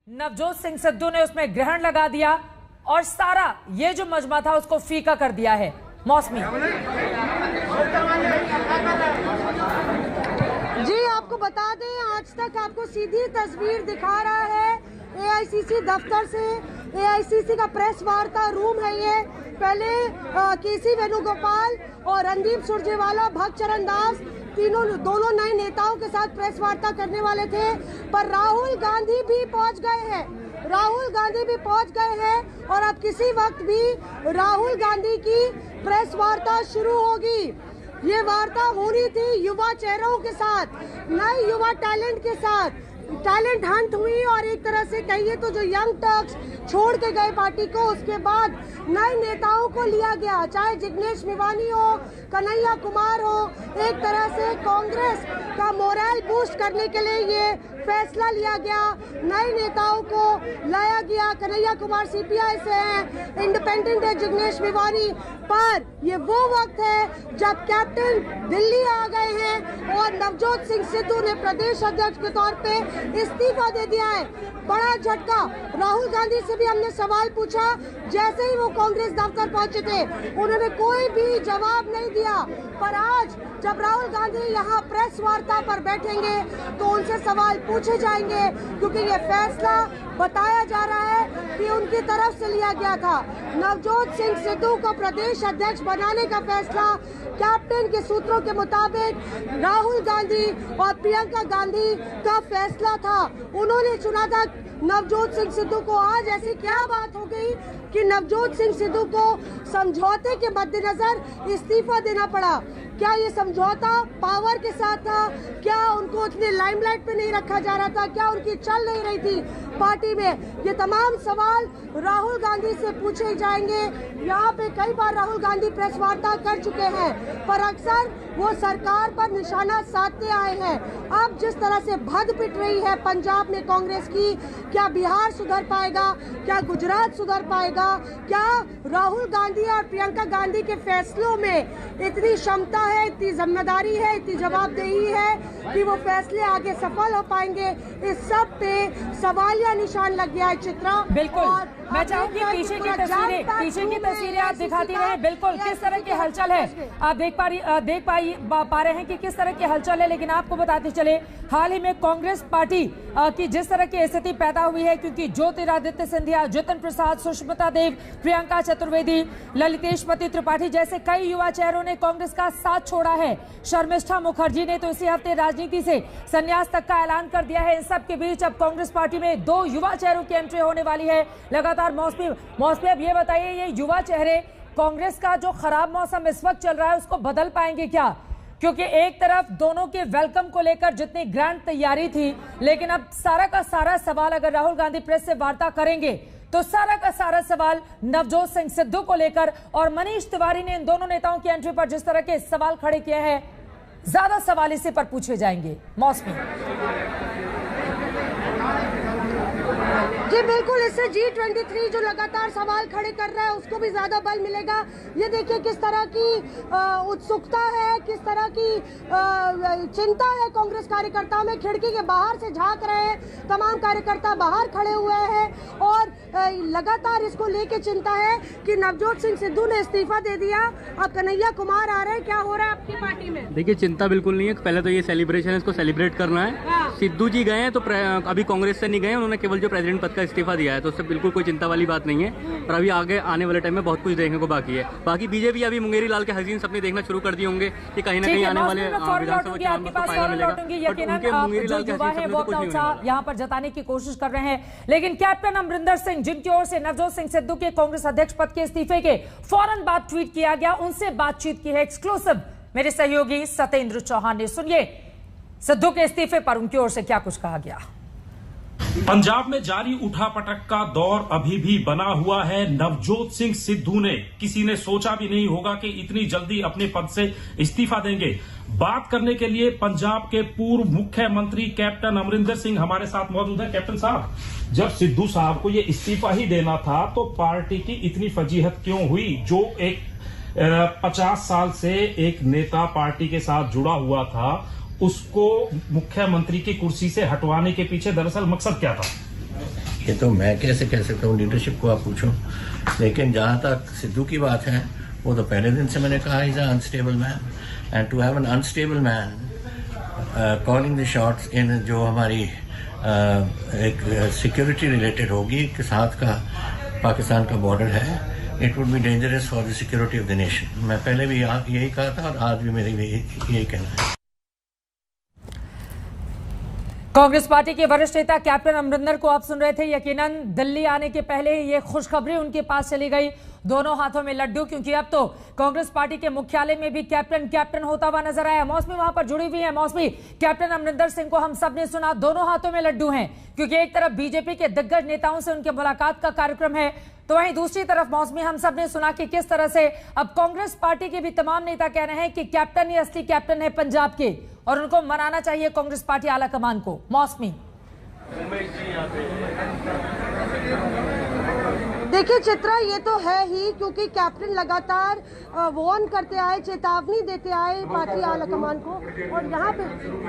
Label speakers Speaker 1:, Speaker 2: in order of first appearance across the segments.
Speaker 1: नवजोत सिंह सिद्धू ने उसमें ग्रहण लगा दिया और सारा ये जो मजमा था उसको फीका कर दिया है। मौसमी
Speaker 2: जी, आपको बता दें, आज तक आपको सीधी तस्वीर दिखा रहा है एआईसीसी दफ्तर से। एआईसीसी का प्रेस वार्ता रूम है ये। पहले केसी वेणुगोपाल और रणदीप सुरजेवाला, भक्तचरण दास दोनों नए नेताओं के साथ प्रेस वार्ता करने वाले थे, पर राहुल गांधी भी पहुंच गए हैं और अब किसी वक्त भी राहुल गांधी की प्रेस वार्ता शुरू होगी। ये वार्ता होनी थी युवा चेहरों के साथ, नए युवा टैलेंट के साथ। टैलेंट हंट हुई और एक तरह से कहिए तो जो यंग टर्क्स छोड़ के गए पार्टी को, उसके बाद नए नेताओं को लिया गया, चाहे जिग्नेश मेवानी हो, कन्हैया कुमार हो। एक तरह से कांग्रेस का मोरल बूस्ट करने के लिए ये फैसला लिया गया, नए नेताओं को लाया गया। कन्हैया कुमार सीपीआई से हैं, इंडिपेंडेंट है जिग्नेश मेवानी। पर ये वो वक्त है जब कैप्टन दिल्ली आ गए हैं और नवजोत सिंह सिद्धू ने प्रदेश अध्यक्ष के तौर पे इस्तीफा दे दिया है। बड़ा झटका। राहुल गांधी से भी हमने सवाल पूछा, जैसे ही वो कांग्रेस दफ्तर पहुंचे थे उन्होंने कोई भी जवाब नहीं दिया। पर आज जब राहुल गांधी यहाँ प्रेस वार्ता पर बैठेंगे तो उनसे सवाल पूछे जाएंगे, क्योंकि ये फैसला बताया जा रहा है कि उनकी तरफ से लिया गया था। नवजोत सिंह सिद्धू को प्रदेश अध्यक्ष बनाने का फैसला कैप्टन के सूत्रों के मुताबिक राहुल गांधी और प्रियंका गांधी का फैसला था। उन्होंने चुना था नवजोत सिंह सिद्धू को। आज ऐसी क्या बात हो गई कि नवजोत सिंह सिद्धू को समझौते के मद्देनजर इस्तीफा देना पड़ा? क्या ये समझौता पावर के साथ था? क्या उनको उतने लाइमलाइट पे नहीं रखा जा रहा था? क्या उनकी चल नहीं रही थी पार्टी में? ये तमाम सवाल राहुल गांधी से पूछे जाएंगे। यहाँ पे कई बार राहुल गांधी प्रेस वार्ता कर चुके हैं, पर अक्सर वो सरकार पर निशाना साधते आए हैं। अब जिस तरह से भद पिट रही है पंजाब में कांग्रेस की, क्या बिहार सुधर पाएगा? क्या गुजरात सुधर पाएगा? क्या राहुल गांधी और प्रियंका गांधी के फैसलों में इतनी क्षमता है, इतनी जिम्मेदारी है, इतनी जवाबदेही है कि वो फैसले आगे सफल हो पाएंगे? इस सब पे सवालिया निशान लग गया है। चित्रा,
Speaker 1: बिल्कुल मैं चाहूंगी पीछे की तस्वीरें आप दिखाती रहे। बिल्कुल किस तरह की हलचल है आप देख पा रहे हैं कि किस तरह की हलचल है। लेकिन आपको बताते चले, हाल ही में कांग्रेस पार्टी की जिस तरह की स्थिति पैदा हुई है, क्योंकि ज्योतिरादित्य सिंधिया, जितिन प्रसाद, सुष्मिता देव, प्रियंका चतुर्वेदी, ललितेशपति त्रिपाठी जैसे कई युवा चेहरों ने कांग्रेस का साथ छोड़ा है। शर्मिष्ठा मुखर्जी ने तो इसी हफ्ते राजनीति से संन्यास तक का ऐलान कर दिया है। इन सब के बीच अब कांग्रेस पार्टी में 2 युवा चेहरों की एंट्री होने वाली है लगातार। मौसमी अब ये बताइए, ये युवा चेहरे कांग्रेस का जो खराब मौसम इस वक्त चल रहा है उसको बदल पाएंगे क्या? क्योंकि एक तरफ दोनों के वेलकम को लेकर जितनी ग्रैंड तैयारी थी, लेकिन अब सारा का सारा सवाल, अगर राहुल गांधी प्रेस से वार्ता करेंगे तो सारा का सारा सवाल नवजोत सिंह सिद्धू को लेकर। और मनीष तिवारी ने इन दोनों नेताओं की एंट्री पर जिस तरह के सवाल खड़े किए हैं, ज्यादा सवाल इसी पर पूछे जाएंगे। मौसमी
Speaker 2: जी बिल्कुल, इससे G23 जो लगातार सवाल खड़े कर रहा है उसको भी ज्यादा बल मिलेगा। ये देखिए किस तरह की उत्सुकता है, किस तरह की चिंता है कांग्रेस कार्यकर्ताओं में। खिड़की के बाहर से झांक रहे हैं, तमाम कार्यकर्ता बाहर खड़े हुए हैं और लगातार इसको लेके चिंता है कि नवजोत सिंह सिद्धू ने इस्तीफा दे दिया, अब कन्हैया कुमार आ रहे हैं। क्या हो रहा है आपकी पार्टी में?
Speaker 3: देखिए, चिंता बिल्कुल नहीं है। पहले तो ये सेलिब्रेशन है, इसको सेलिब्रेट करना है। सिद्धू जी गए हैं तो अभी कांग्रेस से नहीं गए, उन्होंने केवल जो प्रेसिडेंट पद का इस्तीफा दिया है, तो उससे बिल्कुल कोई चिंता वाली बात नहीं है। और अभी आगे आने वाले टाइम में बहुत कुछ देखने को बाकी है। बाकी बीजेपी अभी मुंगेरी लाल के हसीन सपने देखना शुरू कर दिए होंगे कि कहीं ना कहीं आने वाले विधानसभा चुनाव में फायदा मिलेगा।
Speaker 1: यहाँ पर जताने की कोशिश कर रहे हैं, लेकिन कैप्टन अमरिंदर सिंह, जिनकी ओर से नवजोत सिंह सिद्धू के कांग्रेस अध्यक्ष पद के इस्तीफे के फौरन बाद ट्वीट किया गया, उनसे बातचीत की है एक्सक्लूसिव मेरे सहयोगी सत्येंद्र चौहान ने। सुनिए सिद्धू के इस्तीफे पर उनकी ओर से क्या कुछ कहा गया।
Speaker 4: पंजाब में जारी उठापटक का दौर अभी भी बना हुआ है। नवजोत सिंह सिद्धू ने, किसी ने सोचा भी नहीं होगा कि इतनी जल्दी अपने पद से इस्तीफा देंगे। बात करने के लिए पंजाब के पूर्व मुख्यमंत्री कैप्टन अमरिंदर सिंह हमारे साथ मौजूद है। कैप्टन साहब, जब सिद्धू साहब को ये इस्तीफा ही देना था तो पार्टी की इतनी फजीहत क्यों हुई? जो एक 50 साल से एक नेता पार्टी के साथ जुड़ा हुआ था, उसको मुख्यमंत्री की कुर्सी से हटवाने के पीछे दरअसल मकसद क्या था?
Speaker 5: ये तो मैं कैसे कह सकता हूँ, लीडरशिप को आप पूछो। लेकिन जहाँ तक सिद्धू की बात है, वो तो पहले दिन से मैंने कहा is unstable man, and to have an unstable man calling the shots in जो हमारी एक सिक्योरिटी रिलेटेड होगी के साथ का पाकिस्तान का बॉर्डर है, it would be dangerous for the security of the nation. मैं पहले भी यही कहा था और आज भी मेरी यही कहना है।
Speaker 1: कांग्रेस पार्टी के वरिष्ठ नेता कैप्टन अमरिंदर को आप सुन रहे थे। यकीनन दिल्ली आने के पहले ये खुशखबरी उनके पास चली गई, दोनों हाथों में लड्डू, क्योंकि अब तो कांग्रेस पार्टी के मुख्यालय में भी कैप्टन होता हुआ नजर आया। मौसमी वहां पर जुड़ी हुई है। मौसमी, कैप्टन अमरिंदर सिंह को हम सब ने सुना, दोनों हाथों में लड्डू हैं, क्योंकि एक तरफ बीजेपी के दिग्गज नेताओं से उनके मुलाकात का कार्यक्रम है, तो वहीं दूसरी तरफ मौसमी हम सब ने सुना कि किस तरह से अब कांग्रेस पार्टी के भी तमाम नेता कह रहे हैं कि कैप्टन ही असली कैप्टन है पंजाब के, और उनको मनाना चाहिए कांग्रेस पार्टी आला कमान को। मौसमी,
Speaker 2: देखिए चित्रा, ये तो है ही, क्योंकि कैप्टन लगातार वार्न करते आए, चेतावनी देते आए पार्टी आलाकमान को। और यहाँ पे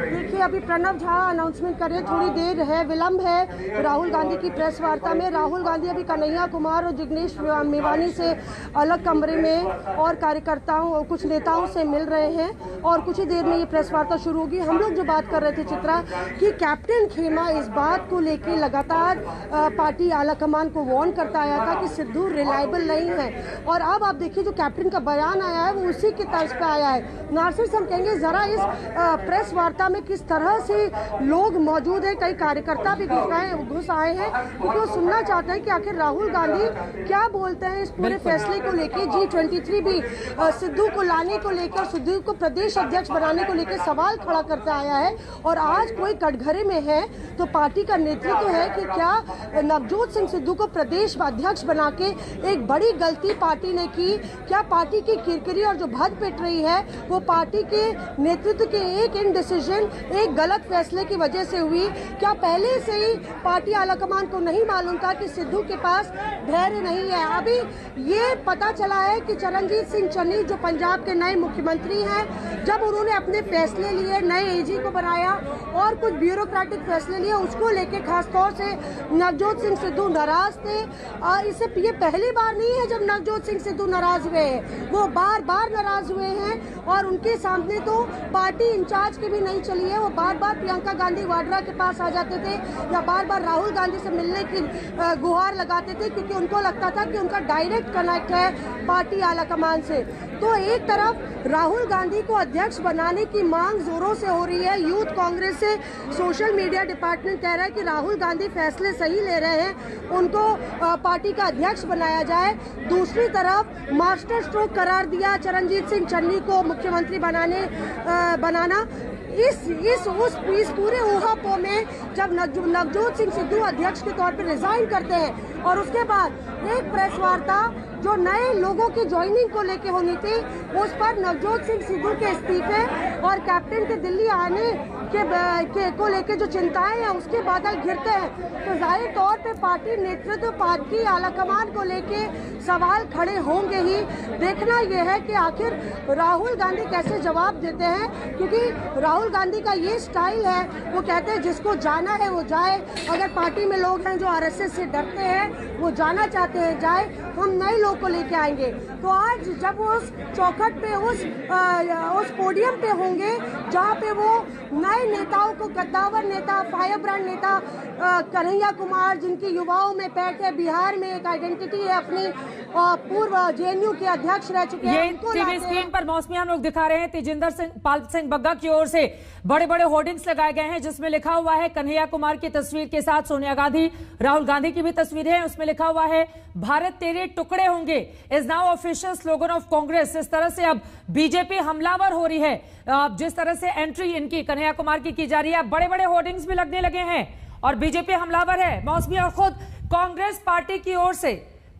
Speaker 2: देखिए अभी प्रणव झा अनाउंसमेंट कर रहे, थोड़ी देर है, विलंब है राहुल गांधी की प्रेस वार्ता में। राहुल गांधी अभी कन्हैया कुमार और जिग्नेश मेवानी से अलग कमरे में और कार्यकर्ताओं और कुछ नेताओं से मिल रहे हैं, और कुछ ही देर में ये प्रेस वार्ता शुरू होगी। हम लोग जो बात कर रहे थे चित्रा, कि कैप्टन खेमा इस बात को लेकर लगातार पार्टी आलाकमान को वार्न करता आया था कि सिद्धू रिलायबल नहीं है, और अब आप देखिए जो कैप्टन का बयान आया है वो उसी की तर्ज पे आया है। नासिर, हम कहेंगे जरा इस प्रेस वार्ता में किस तरह से लोग मौजूद हैं, कई कार्यकर्ता भी घुस आए हैं, क्योंकि वो सुनना चाहते हैं कि आखिर राहुल गांधी क्या बोलते हैं इस पूरे फैसले को लेकर। G23 भी सिद्धू को लाने को लेकर, सिद्धू को प्रदेश अध्यक्ष बनाने को लेकर सवाल खड़ा करता आया है, और आज कोई कटघरे में है तो पार्टी का नेतृत्व है कि क्या नवजोत सिंह सिद्धू को प्रदेश अध्यक्ष बना के एक बड़ी गलती पार्टी ने की। क्या पार्टी की किरकिरी और जो भद पिट रही है वो पार्टी के नेतृत्व के एक इनडिसीजन, एक गलत फैसले की वजह से हुई। क्या पहले से ही पार्टी आलाकमान को नहीं मालूम था कि सिद्धू के पास धैर्य नहीं है। अभी ये पता चला है कि चरणजीत सिंह चन्नी जो पंजाब के नए मुख्यमंत्री हैं, जब उन्होंने अपने फैसले लिए, नए एजी को बनाया और कुछ ब्यूरोक्रेटिक फैसले लिए, उसको लेके खासतौर से नवजोत सिंह सिद्धू नाराज थे। इससे ये पहली बार नहीं है जब नवजोत सिंह सिद्धू नाराज हुए हैं, वो बार बार नाराज हुए हैं, और उनके सामने तो पार्टी इंचार्ज की भी नहीं चली है। वो बार बार प्रियंका गांधी वाड्रा के पास आ जाते थे या बार बार राहुल गांधी से मिलने की गुहार लगाते थे, क्योंकि उनको लगता था कि उनका डायरेक्ट कनेक्ट है पार्टी आलाकमान से। तो एक तरफ राहुल गांधी को अध्यक्ष बनाने की मांग जोरों से हो रही है। यूथ कांग्रेस से सोशल मीडिया डिपार्टमेंट कह रहा है कि राहुल गांधी फैसले सही ले रहे हैं, उनको पार्टी का अध्यक्ष बनाया जाए। दूसरी तरफ मास्टर स्ट्रोक करार दिया चरणजीत सिंह चन्नी को मुख्यमंत्री बनाना। इस पूरे ऊहापोह में जब नवजोत सिंह सिद्धू अध्यक्ष के तौर पर रिजाइन करते हैं, और उसके बाद एक प्रेस वार्ता जो नए लोगों की ज्वाइनिंग को लेके होनी थी, उस पर नवजोत सिंह सिद्धू के इस्तीफे और कैप्टन के दिल्ली आने को लेके जो चिंताएं हैं उसके बादल घिरते हैं, तो जाहिर तौर पे पार्टी नेतृत्व, पार्टी आलाकमान को लेके सवाल खड़े होंगे ही। देखना यह है कि आखिर राहुल गांधी कैसे जवाब देते हैं, क्योंकि राहुल गांधी का ये स्टाइल है, वो कहते हैं जिसको जाना है वो जाए। अगर पार्टी में लोग हैं जो आरएसएस से डरते हैं, वो जाना चाहते हैं, जाए, हम नए लोग को लेके आएंगे। तो आज जब वो उस चौखट पे, उस पोडियम पे होंगे जहाँ पे वो नए नेताओं को, कद्दावर नेता, फायर ब्रांड नेता कन्हैया कुमार, जिनकी युवाओं में पैठ है, बिहार में एक आइडेंटिटी है अपनी, पूर्व जेएनयू के अध्यक्ष रह चुके हैं।
Speaker 1: टीवी स्क्रीन पर मौसमी हम लोग दिखा रहे हैं, तेजिंदर सिंह पाल सिंह बग्गा की ओर से बड़े बड़े होर्डिंग्स लगाए गए हैं जिसमें लिखा हुआ है कन्हैया कुमार की तस्वीर के साथ सोनिया गांधी, राहुल गांधी की भी तस्वीर है, उसमें लिखा हुआ है भारत तेरे टुकड़े होंगे is now official slogan of Congress. इस तरह से अब बीजेपी हमलावर हो रही है, जिस तरह से एंट्री इनकी कन्हैया कुमार की जा रही है, बड़े बड़े होर्डिंग्स भी लगने लगे हैं और बीजेपी हमलावर है। मौसमी और खुद कांग्रेस पार्टी की ओर से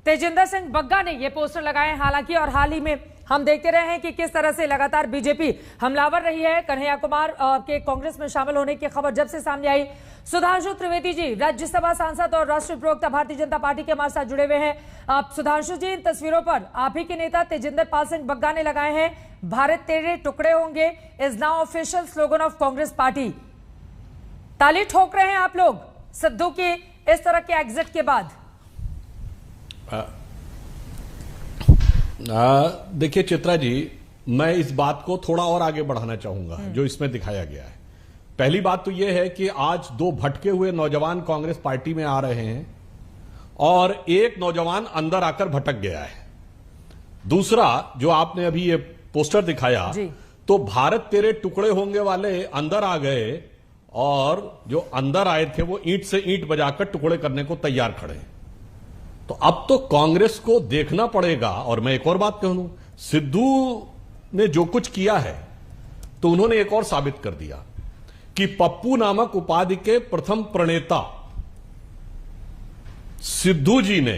Speaker 1: तेजिंदर सिंह बग्गा ने ये पोस्टर लगाए हालांकि, और हाल ही में हम देखते रहे हैं कि किस तरह से लगातार बीजेपी हमलावर रही है। कन्हैया कुमार के कांग्रेस में शामिल होने की खबर जब से सामने आई, सुधांशु त्रिवेदी जी राज्यसभा सांसद और राष्ट्रीय प्रवक्ता भारतीय जनता पार्टी के हमारे साथ जुड़े हुए हैं। सुधांशु जी, इन तस्वीरों पर आप ही के नेता तेजिंदर पाल सिंह बग्गा ने लगाए हैं भारत तेरे टुकड़े होंगे is now official slogan of Congress party. ताली ठोक रहे हैं आप लोग सिद्धू की इस तरह के एग्जिट के बाद?
Speaker 6: देखिए चित्रा जी, मैं इस बात को थोड़ा और आगे बढ़ाना चाहूंगा जो इसमें दिखाया गया है। पहली बात तो यह है कि आज दो भटके हुए नौजवान कांग्रेस पार्टी में आ रहे हैं और एक नौजवान अंदर आकर भटक गया है। दूसरा, जो आपने अभी ये पोस्टर दिखाया तो भारत तेरे टुकड़े होंगे वाले अंदर आ गए और जो अंदर आए थे वो ईंट से ईंट बजाकर टुकड़े करने को तैयार खड़े हैं। तो अब तो कांग्रेस को देखना पड़ेगा। और मैं एक और बात कहूं, सिद्धू ने जो कुछ किया है तो उन्होंने एक और साबित कर दिया कि पप्पू नामक उपाधि के प्रथम प्रणेता सिद्धू जी ने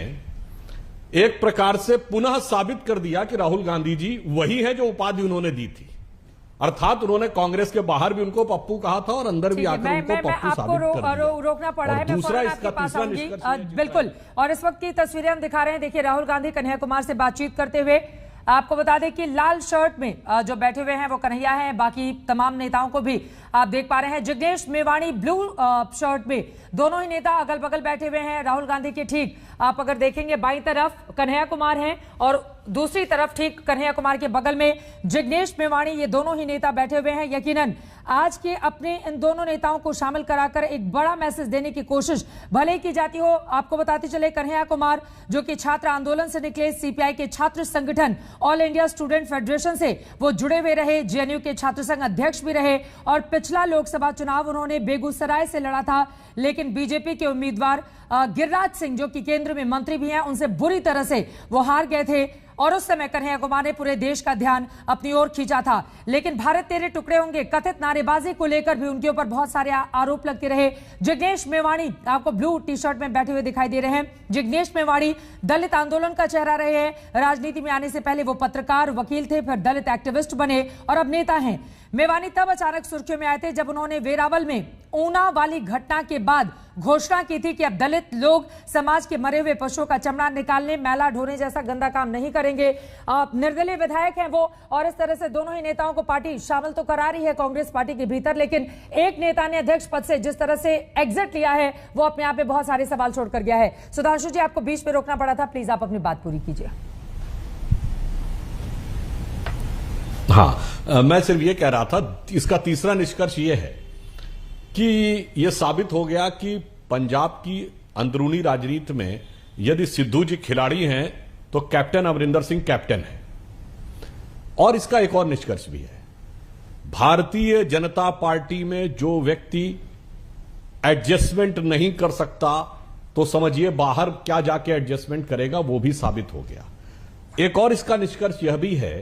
Speaker 6: एक प्रकार से पुनः साबित कर दिया कि राहुल गांधी जी वही है जो उपाधि उन्होंने दी थी। अर्थात उन्होंने कांग्रेस के बाहर भी उनको पप्पू कहा था और अंदर भी आकर उनको पप्पू साबित कर दिया।
Speaker 1: रोकना पड़ा है।
Speaker 6: दूसरा इसका तीसरा निष्कर्ष
Speaker 1: बिल्कुल, और इस वक्त की तस्वीरें हम दिखा रहे हैं। देखिए राहुल गांधी कन्हैया कुमार से बातचीत करते हुए। आपको बता दें कि लाल शर्ट में जो बैठे हुए हैं वो कन्हैया हैं, बाकी तमाम नेताओं को भी आप देख पा रहे हैं। जिग्नेश मेवाणी ब्लू शर्ट में, दोनों ही नेता अगल बगल बैठे हुए हैं। राहुल गांधी के ठीक आप अगर देखेंगे बाईं तरफ कन्हैया कुमार हैं और दूसरी तरफ ठीक कन्हैया कुमार के बगल में जिग्नेश मेवाणी, ये दोनों ही नेता बैठे हुए हैं। यकीनन आज के अपने इन दोनों नेताओं को शामिल कराकर एक बड़ा मैसेज देने की कोशिश भले ही की जाती हो। आपको बताते चले कन्हैया कुमार जो कि छात्र आंदोलन से निकले, सीपीआई के छात्र संगठन ऑल इंडिया स्टूडेंट फेडरेशन से वो जुड़े हुए रहे, जेएनयू के छात्र संघ अध्यक्ष भी रहे और पिछला लोकसभा चुनाव उन्होंने बेगूसराय से लड़ा था, लेकिन बीजेपी के उम्मीदवार गिरिराज सिंह जो कि केंद्र में मंत्री भी हैं, उनसे बुरी तरह से वो हार गए थे और उस समय कन्हैया कुमार ने पूरे देश का ध्यान अपनी ओर खींचा था। लेकिन भारत तेरे टुकड़े होंगे कथित नारेबाजी को लेकर भी उनके ऊपर बहुत सारे आरोप लगते रहे। जिग्नेश मेवाणी आपको ब्लू टी शर्ट में बैठे हुए दिखाई दे रहे हैं। जिग्नेश मेवाणी दलित आंदोलन का चेहरा रहे हैं। राजनीति में आने से पहले वो पत्रकार, वकील थे, फिर दलित एक्टिविस्ट बने और अब नेता हैं। मेवाणी तब अचानक सुर्खियों में आए थे जब उन्होंने वेरावल में ऊना वाली घटना के बाद घोषणा की थी कि अब दलित लोग समाज के मरे हुए पशुओं का चमड़ा निकालने, मैला ढोने जैसा गंदा काम नहीं करेंगे। निर्दलीय विधायक हैं वो और इस तरह से दोनों ही नेताओं को पार्टी शामिल तो करा रही है कांग्रेस पार्टी के भीतर, लेकिन एक नेता ने अध्यक्ष पद से जिस तरह से एग्जिट लिया है वो अपने आप में बहुत सारे सवाल छोड़कर गया है। सुधांशु जी, आपको बीच में रोकना पड़ा था, प्लीज आप अपनी बात पूरी कीजिए।
Speaker 6: हाँ, मैं सिर्फ ये कह रहा था, इसका तीसरा निष्कर्ष ये है कि यह साबित हो गया कि पंजाब की अंदरूनी राजनीति में यदि सिद्धू जी खिलाड़ी हैं तो कैप्टन अमरिंदर सिंह कैप्टन है। और इसका एक और निष्कर्ष भी है, भारतीय जनता पार्टी में जो व्यक्ति एडजस्टमेंट नहीं कर सकता तो समझिए बाहर क्या जाके एडजस्टमेंट करेगा, वो भी साबित हो गया। एक और इसका निष्कर्ष यह भी है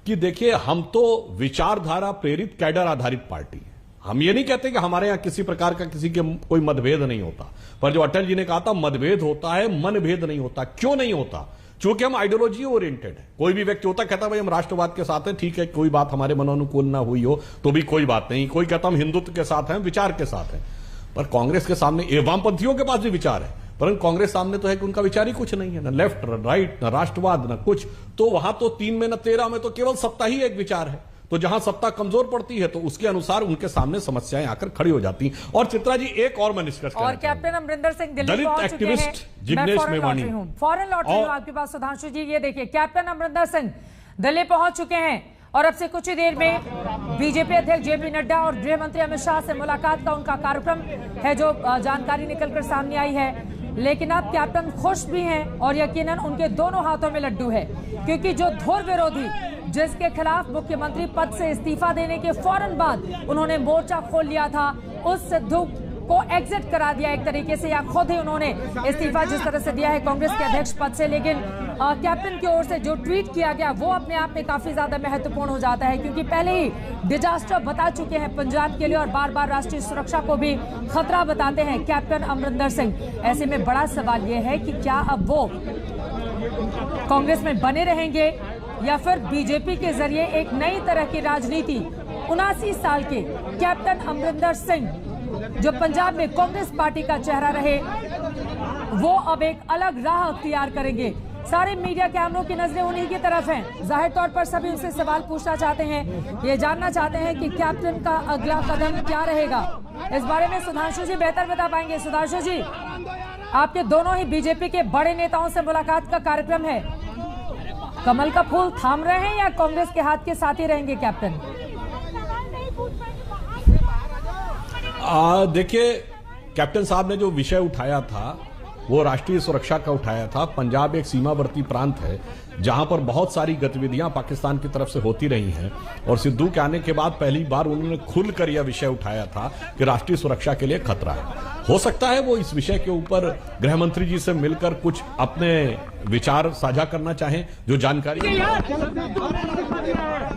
Speaker 6: कि देखिए, हम तो विचारधारा प्रेरित कैडर आधारित पार्टी है। हम ये नहीं कहते कि हमारे यहां किसी प्रकार का किसी के कोई मतभेद नहीं होता, पर जो अटल जी ने कहा था मतभेद होता है, मनभेद नहीं होता। क्यों नहीं होता? क्योंकि हम आइडियोलॉजी ओरिएंटेड है। कोई भी व्यक्ति होता कहता भाई हम राष्ट्रवाद के साथ हैं, ठीक है, कोई बात हमारे मनोनुकूल ना हुई हो तो भी कोई बात नहीं। कोई कहता हम हिंदुत्व के साथ हैं, विचार के साथ हैं। पर कांग्रेस के सामने वामपंथियों के पास भी विचार है, परंतु कांग्रेस सामने तो है कि उनका विचार ही कुछ नहीं है, ना लेफ्ट ना राइट ना राष्ट्रवाद ना कुछ। तो वहां तो 3 में न 13 में तो केवल सत्ता ही एक विचार है। तो जहां सत्ता कमजोर पड़ती है तो उसके अनुसार उनके सामने समस्याएं आकर खड़ी हो जाती हैं। और चित्रा जी, एक और मैं निष्कर्ष
Speaker 1: और कैप्टन अमरिंदर सिंह दिल्ली पहुंच चुके हैं।
Speaker 6: जिग्नेश मेवाणी
Speaker 1: फॉरेन लौट रही हूं आपके पास सुधांशु जी। ये देखिए कैप्टन अमरिंदर सिंह दिल्ली पहुंच चुके हैं और अब से कुछ ही देर में बीजेपी अध्यक्ष जेपी नड्डा और गृह मंत्री अमित शाह से मुलाकात का उनका कार्यक्रम है, जो जानकारी निकलकर सामने आई है। लेकिन अब कैप्टन खुश भी हैं और यकीनन उनके दोनों हाथों में लड्डू है, क्योंकि जो धुर विरोधी जिसके खिलाफ मुख्यमंत्री पद से इस्तीफा देने के फौरन बाद उन्होंने मोर्चा खोल लिया था, उस सिद्धू को एग्जिट करा दिया एक तरीके से, या खुद ही उन्होंने इस्तीफा जिस तरह से दिया है कांग्रेस के अध्यक्ष पद से। लेकिन कैप्टन की ओर से जो ट्वीट किया गया वो अपने आप में काफी ज्यादा महत्वपूर्ण हो जाता है, क्योंकि पहले ही डिजास्टर बता चुके हैं पंजाब के लिए और बार बार राष्ट्रीय सुरक्षा को भी खतरा बताते हैं कैप्टन अमरिंदर सिंह। ऐसे में बड़ा सवाल यह है कि क्या अब वो कांग्रेस में बने रहेंगे या फिर बीजेपी के जरिए एक नई तरह की राजनीति 79 साल के कैप्टन अमरिंदर सिंह जो पंजाब में कांग्रेस पार्टी का चेहरा रहे, वो अब एक अलग राह अख्तियार करेंगे। सारे मीडिया कैमरों की नजरें उन्हीं की तरफ हैं। जाहिर तौर पर सभी उनसे सवाल पूछना चाहते हैं, ये जानना चाहते हैं कि कैप्टन का अगला कदम क्या रहेगा। इस बारे में सुधांशु जी बेहतर बता पाएंगे। सुधांशु जी, आपके दोनों ही बीजेपी के बड़े नेताओं से मुलाकात का कार्यक्रम है। कमल का फूल थाम रहे हैं या कांग्रेस के हाथ के साथ ही रहेंगे कैप्टन?
Speaker 6: देखिए, कैप्टन साहब ने जो विषय उठाया था वो राष्ट्रीय सुरक्षा का उठाया था। पंजाब एक सीमावर्ती प्रांत है जहां पर बहुत सारी गतिविधियां पाकिस्तान की तरफ से होती रही हैं और सिद्धू के आने के बाद पहली बार उन्होंने खुलकर यह विषय उठाया था कि राष्ट्रीय सुरक्षा के लिए खतरा है। हो सकता है वो इस विषय के ऊपर गृह मंत्री जी से मिलकर कुछ अपने विचार साझा करना चाहें, जो जानकारी।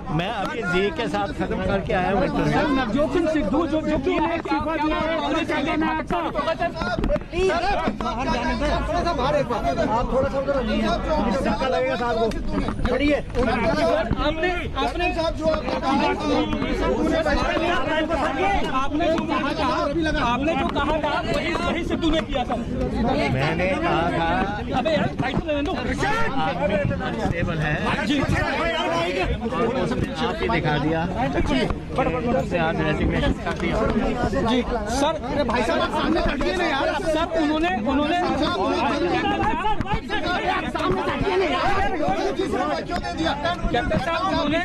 Speaker 5: मैं अभी जी के साथ खत्म करके आया हूँ इंटरव्यू।
Speaker 7: नवजोत सिंह सिद्धू जो इस्तीफा दिया है, कांग्रेस का कहना है अच्छा।
Speaker 5: आप थोड़ा सा धक्का लगेगा साहब को। खड़िए।
Speaker 7: आपने जो कहा था वही सिद्धू ने किया था।
Speaker 5: मैंने कहा था
Speaker 7: अबे यार
Speaker 5: अनस्टेबल है, आप ही दिखा दिया, आज रेजिग्नेशन कर दिया।
Speaker 7: जी सर, भाई साहब सामने कटिए ना यार। सर उन्होंने कैप्टन साहब उन्होंने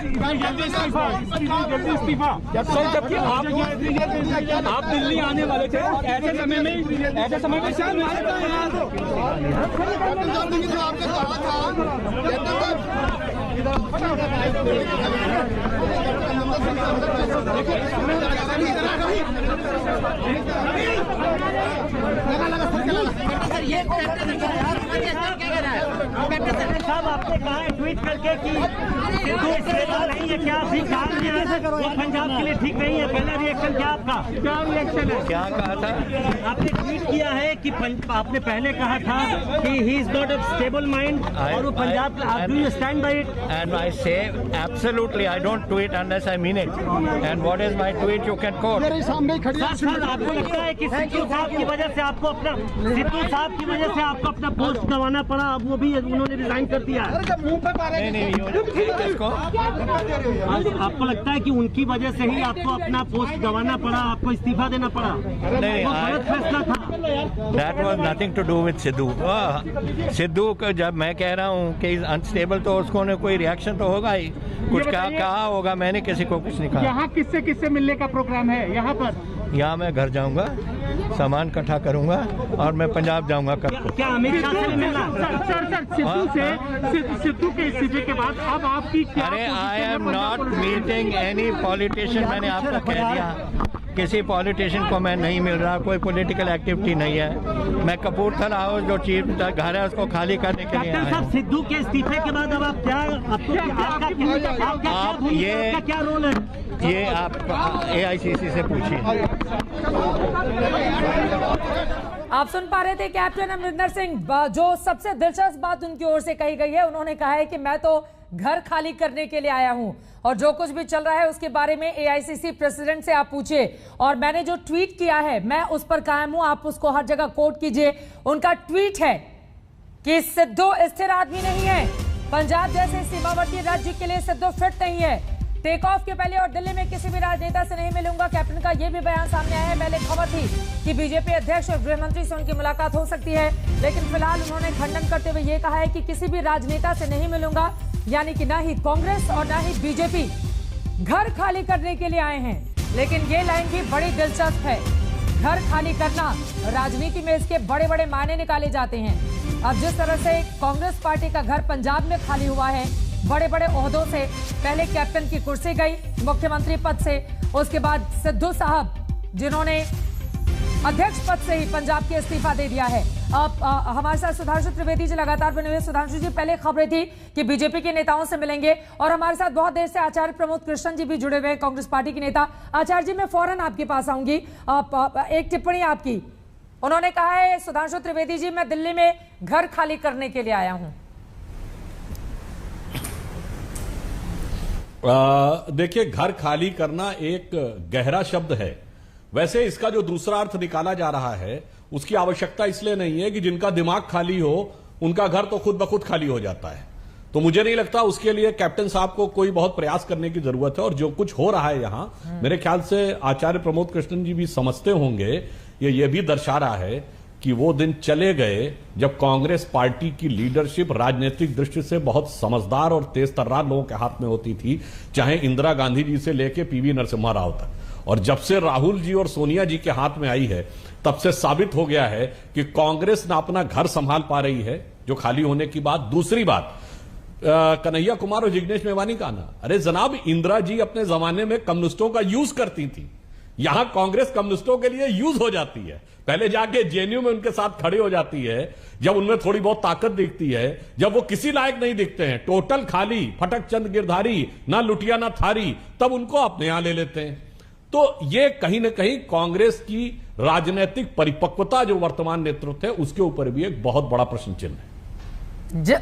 Speaker 7: जल्दी इस्तीफा। सर जबकि आप दिल्ली आने वाले थे, ऐसे समय में
Speaker 8: साहब आपने कहा है ट्वीट करके कि सिद्धू स्टेबल नहीं है, क्या अभी काम नहीं है, वो पंजाब के लिए ठीक नहीं है। पहला रिएक्शन क्या आपका? क्या रिएक्शन है?
Speaker 5: क्या कहा था?
Speaker 8: आपने ट्वीट किया है कि आपने पहले कहा था कि he is not a stable mind और वो Punjab, do you stand by it?
Speaker 5: And I say absolutely I don't tweet unless I mean it. And what is my tweet you can quote.
Speaker 8: Sir आपको लगता है कि सिद्धू साहब की वजह से आपको अपना पोस्ट गंवाना पड़ा? अब वो भी उन्होंने रिजाइन कर दिया है।
Speaker 5: नहीं किसको?
Speaker 8: आपको लगता है कि उनकी वजह से ही आपको अपना पोस्ट गंवाना पड़ा, आपको इस्तीफा देना पड़ा?
Speaker 5: नहीं,
Speaker 8: वो गलत फैसला था।
Speaker 5: That was nothing to do with Sidhu. Sidhu को जब मैं कह रहा हूँ कि अनस्टेबल तो उसको ने कोई रिएक्शन तो होगा ही, कुछ क्या कहा होगा। मैंने किसी को कुछ नहीं कहा।
Speaker 7: यहाँ किससे मिलने का प्रोग्राम है?
Speaker 5: यहाँ मैं घर जाऊंगा, सामान इकट्ठा करूंगा और मैं पंजाब जाऊंगा कल को।
Speaker 8: क्या अमित शाह से मिलना?
Speaker 7: सिद्धू के इस्तीफे के बाद अब आपकी क्या?
Speaker 5: अरे I am not meeting any politician. मैंने आपको कह दिया किसी पॉलिटिशियन को मैं नहीं मिल रहा, कोई पॉलिटिकल एक्टिविटी नहीं है। मैं कपूरथला हाउस जो चीफ घर है उसको खाली करने के लिए आया हूँ।
Speaker 8: सिद्धू के इस्तीफे के बाद अब आप क्या रोल है?
Speaker 5: ये आप AICC से पूछिए।
Speaker 1: आप सुन पा रहे थे कैप्टन अमरिंदर सिंह। जो सबसे दिलचस्प बात उनकी ओर से कही गई है, उन्होंने कहा है कि मैं तो घर खाली करने के लिए आया हूं और जो कुछ भी चल रहा है उसके बारे में AICC प्रेसिडेंट से आप पूछिए। और मैंने जो ट्वीट किया है मैं उस पर कायम हूं, आप उसको हर जगह कोट कीजिए। उनका ट्वीट है कि सिद्धू स्थिर आदमी नहीं है, पंजाब जैसे सीमावर्ती राज्य के लिए सिद्धू फिट नहीं है। टेक ऑफ के पहले और दिल्ली में किसी भी राजनेता से नहीं मिलूंगा। कैप्टन का यह भी बयान सामने आया है। पहले खबर थी कि बीजेपी अध्यक्ष और गृह मंत्री से उनकी मुलाकात हो सकती है, लेकिन फिलहाल उन्होंने खंडन करते हुए यह कहा है कि किसी भी राजनेता से नहीं मिलूंगा, यानी कि ना ही कांग्रेस और ना ही बीजेपी घर खाली करने के लिए आए हैं। लेकिन ये लाइन भी बड़ी दिलचस्प है। घर खाली करना, राजनीति में इसके बड़े बड़े मायने निकाले जाते हैं। अब जिस तरह से कांग्रेस पार्टी का घर पंजाब में खाली हुआ है, बड़े बड़े ओहदों से, पहले कैप्टन की कुर्सी गई मुख्यमंत्री पद से, उसके बाद सिद्धू साहब जिन्होंने अध्यक्ष पद से ही पंजाब के इस्तीफा दे दिया है। अब हमारे साथ सुधांशु त्रिवेदी जी लगातार बने हुए। सुधांशु जी, पहले खबरें थी कि बीजेपी के नेताओं से मिलेंगे और हमारे साथ बहुत देर से आचार्य प्रमोद कृष्णन जी भी जुड़े हुए हैं, कांग्रेस पार्टी के नेता। आचार्य जी, मैं फौरन आपके पास आऊंगी। एक टिप्पणी आपकी। उन्होंने कहा है सुधांशु त्रिवेदी जी, मैं दिल्ली में घर खाली करने के लिए आया हूं।
Speaker 6: देखिए, घर खाली करना एक गहरा शब्द है। वैसे इसका जो दूसरा अर्थ निकाला जा रहा है उसकी आवश्यकता इसलिए नहीं है कि जिनका दिमाग खाली हो उनका घर तो खुद ब खुद खाली हो जाता है। तो मुझे नहीं लगता उसके लिए कैप्टन साहब को कोई बहुत प्रयास करने की जरूरत है। और जो कुछ हो रहा है यहां, मेरे ख्याल से आचार्य प्रमोद कृष्णन जी भी समझते होंगे, ये भी दर्शा रहा है कि वो दिन चले गए जब कांग्रेस पार्टी की लीडरशिप राजनीतिक दृष्टि से बहुत समझदार और तेज तर्रार लोगों के हाथ में होती थी, चाहे इंदिरा गांधी जी से लेकर पीवी नरसिम्हा राव तक। और जब से राहुल जी और सोनिया जी के हाथ में आई है, तब से साबित हो गया है कि कांग्रेस ना अपना घर संभाल पा रही है, जो खाली होने की बात। दूसरी बात, कन्हैया कुमार और जिग्नेश मेवानी का आना, अरे जनाब, इंदिरा जी अपने जमाने में कम्युनिस्टों का यूज करती थी, यहां कांग्रेस कम्युनिस्टों के लिए यूज हो जाती है। पहले जाके जेएनयू में उनके साथ खड़े हो जाती है जब उनमें थोड़ी बहुत ताकत दिखती है, जब वो किसी लायक नहीं दिखते हैं, टोटल खाली, फटक चंद गिरधारी, ना लुटिया ना थारी, तब उनको अपने यहां ले लेते हैं। तो ये कहीं ना कहीं कांग्रेस की राजनीतिक परिपक्वता जो वर्तमान नेतृत्व है उसके ऊपर भी एक बहुत बड़ा प्रश्न चिन्ह है।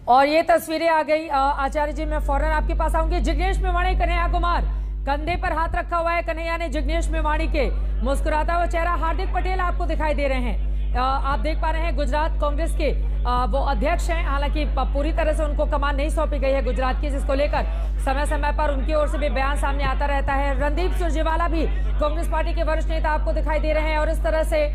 Speaker 1: और ये तस्वीरें आ गई। आचार्य जी, मैं फौरन आपके पास आऊंगी। जिग्नेश मेवाणी, कन्हैया कुमार, कंधे पर हाथ रखा हुआ है कन्हैया ने जिग्नेश मेवाणी के, मुस्कुराता हुआ चेहरा हार्दिक पटेल आपको दिखाई दे रहे हैं। आप देख पा रहे हैं गुजरात कांग्रेस के वो अध्यक्ष हैं, हालांकि पूरी तरह से उनको कमान नहीं सौंपी गई है गुजरात की, जिसको लेकर समय समय पर उनकी ओर से भी बयान सामने आता रहता है। रणदीप सुरजेवाला भी कांग्रेस पार्टी के वरिष्ठ नेता आपको दिखाई दे रहे हैं और इस तरह से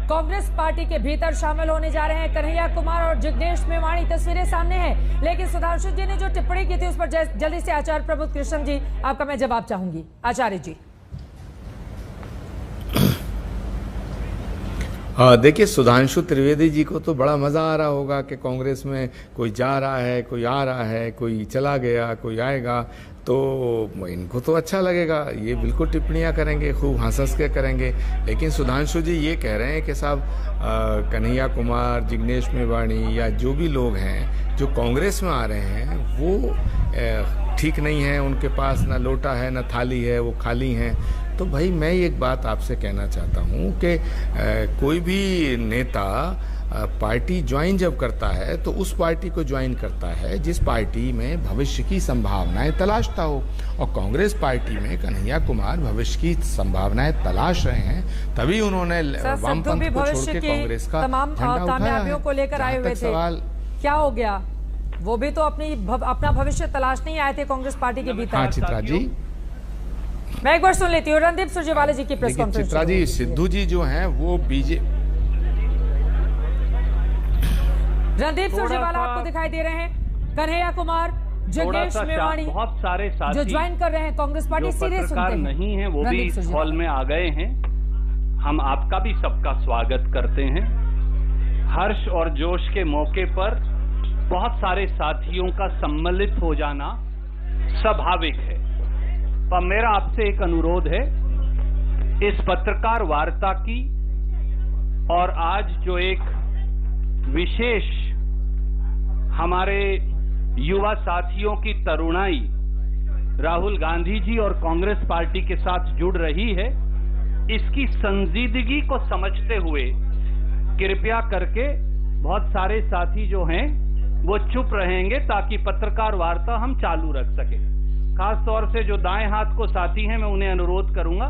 Speaker 1: कांग्रेस पार्टी के भीतर शामिल होने जा रहे हैं कन्हैया कुमार और जिग्नेश मेवाणी। तस्वीरें सामने हैं, लेकिन सुधांशु जी ने जो टिप्पणी की थी उस पर जल्दी से आचार्य प्रबोध कृष्ण जी आपका मैं जवाब चाहूंगी। आचार्य जी,
Speaker 9: देखिए, सुधांशु त्रिवेदी जी को तो बड़ा मजा आ रहा होगा कि कांग्रेस में कोई जा रहा है, कोई आ रहा है, कोई चला गया, कोई आएगा, तो इनको तो अच्छा लगेगा, ये बिल्कुल टिप्पणियां करेंगे, खूब हंस के करेंगे। लेकिन सुधांशु जी ये कह रहे हैं कि साहब कन्हैया कुमार, जिग्नेश मेवाणी या जो भी लोग हैं जो कांग्रेस में आ रहे हैं वो ठीक नहीं है, उनके पास ना लोटा है ना थाली है, वो खाली हैं। तो भाई मैं एक बात आपसे कहना चाहता हूँ कि कोई भी नेता पार्टी ज्वाइन जब करता है तो उस पार्टी को ज्वाइन करता है जिस पार्टी में भविष्य की संभावनाएं तलाशता हो, और कांग्रेस पार्टी में कन्हैया कुमार भविष्य की संभावनाएं तलाश रहे हैं, तभी उन्होंने वामपंथ को छोड़ के कांग्रेस का
Speaker 1: तमाम कामयाबियों को लेकर आए हुए थे। सवाल क्या हो गया, वो भी तो अपना भविष्य तलाशने ही आए थे कांग्रेस पार्टी के भीतर।
Speaker 9: हाँ चित्रा जी,
Speaker 1: मैं एक बार सुन लेती हूँ रणदीप सुरजेवाला जी की प्रेस कॉन्फ्रेंस।
Speaker 9: चित्रा जी, सिद्धू जी जो हैं वो
Speaker 1: रणदीप सुरजेवाला आपको दिखाई दे रहे हैं, कन्हैया कुमार, जिग्नेश मेवाणी
Speaker 10: बहुत सारे साथी
Speaker 1: जो ज्वाइन कर रहे हैं कांग्रेस पार्टी, सीधे सुनते हैं।
Speaker 10: नहीं है वो भी इस हॉल में आ गए हैं। हम आपका भी सबका स्वागत करते हैं। हर्ष और जोश के मौके पर बहुत सारे साथियों का सम्मिलित हो जाना स्वाभाविक है, पर मेरा आपसे एक अनुरोध है, इस पत्रकार वार्ता की और आज जो एक विशेष हमारे युवा साथियों की तरुणाई राहुल गांधी जी और कांग्रेस पार्टी के साथ जुड़ रही है, इसकी संजीदगी को समझते हुए कृपया करके बहुत सारे साथी जो हैं वो चुप रहेंगे ताकि पत्रकार वार्ता हम चालू रख सके। खास तौर से जो दाएं हाथ को साथी हैं, मैं उन्हें अनुरोध करूंगा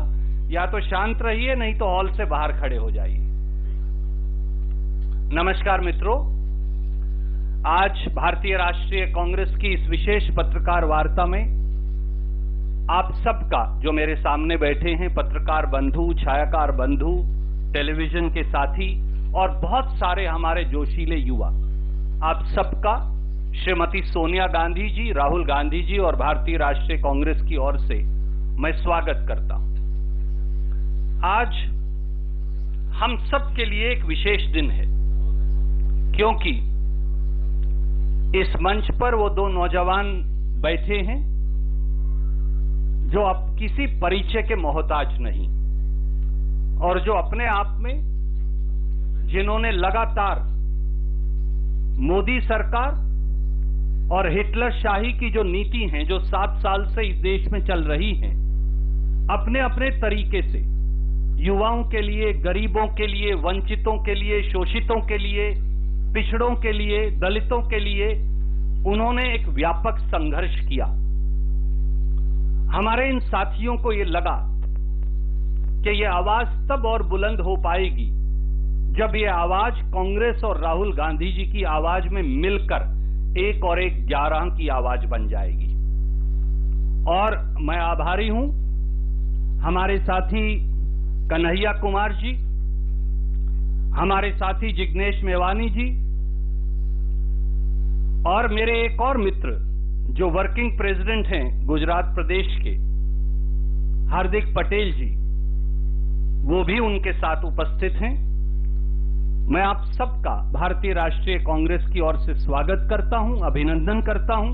Speaker 10: या तो शांत रहिए, नहीं तो हॉल से बाहर खड़े हो जाइए। नमस्कार मित्रों, आज भारतीय राष्ट्रीय कांग्रेस की इस विशेष पत्रकार वार्ता में आप सबका, जो मेरे सामने बैठे हैं, पत्रकार बंधु, छायाकार बंधु, टेलीविजन के साथी और बहुत सारे हमारे जोशीले युवा, आप सबका श्रीमती सोनिया गांधी जी, राहुल गांधी जी और भारतीय राष्ट्रीय कांग्रेस की ओर से मैं स्वागत करता हूं। आज हम सब के लिए एक विशेष दिन है, क्योंकि इस मंच पर वो दो नौजवान बैठे हैं जो अब किसी परिचय के मोहताज नहीं, और जो अपने आप में, जिन्होंने लगातार मोदी सरकार और हिटलर शाही की जो नीति हैं, जो 7 साल से इस देश में चल रही हैं, अपने अपने तरीके से युवाओं के लिए, गरीबों के लिए, वंचितों के लिए, शोषितों के लिए, पिछड़ों के लिए, दलितों के लिए उन्होंने एक व्यापक संघर्ष किया। हमारे इन साथियों को ये लगा कि ये आवाज तब और बुलंद हो पाएगी जब ये आवाज कांग्रेस और राहुल गांधी जी की आवाज में मिलकर 1 और 1 11 की आवाज बन जाएगी। और मैं आभारी हूं हमारे साथी कन्हैया कुमार जी, हमारे साथी जिग्नेश मेवानी जी और मेरे एक और मित्र जो वर्किंग प्रेसिडेंट हैं गुजरात प्रदेश के, हार्दिक पटेल जी, वो भी उनके साथ उपस्थित हैं। मैं आप सबका भारतीय राष्ट्रीय कांग्रेस की ओर से स्वागत करता हूं, अभिनंदन करता हूं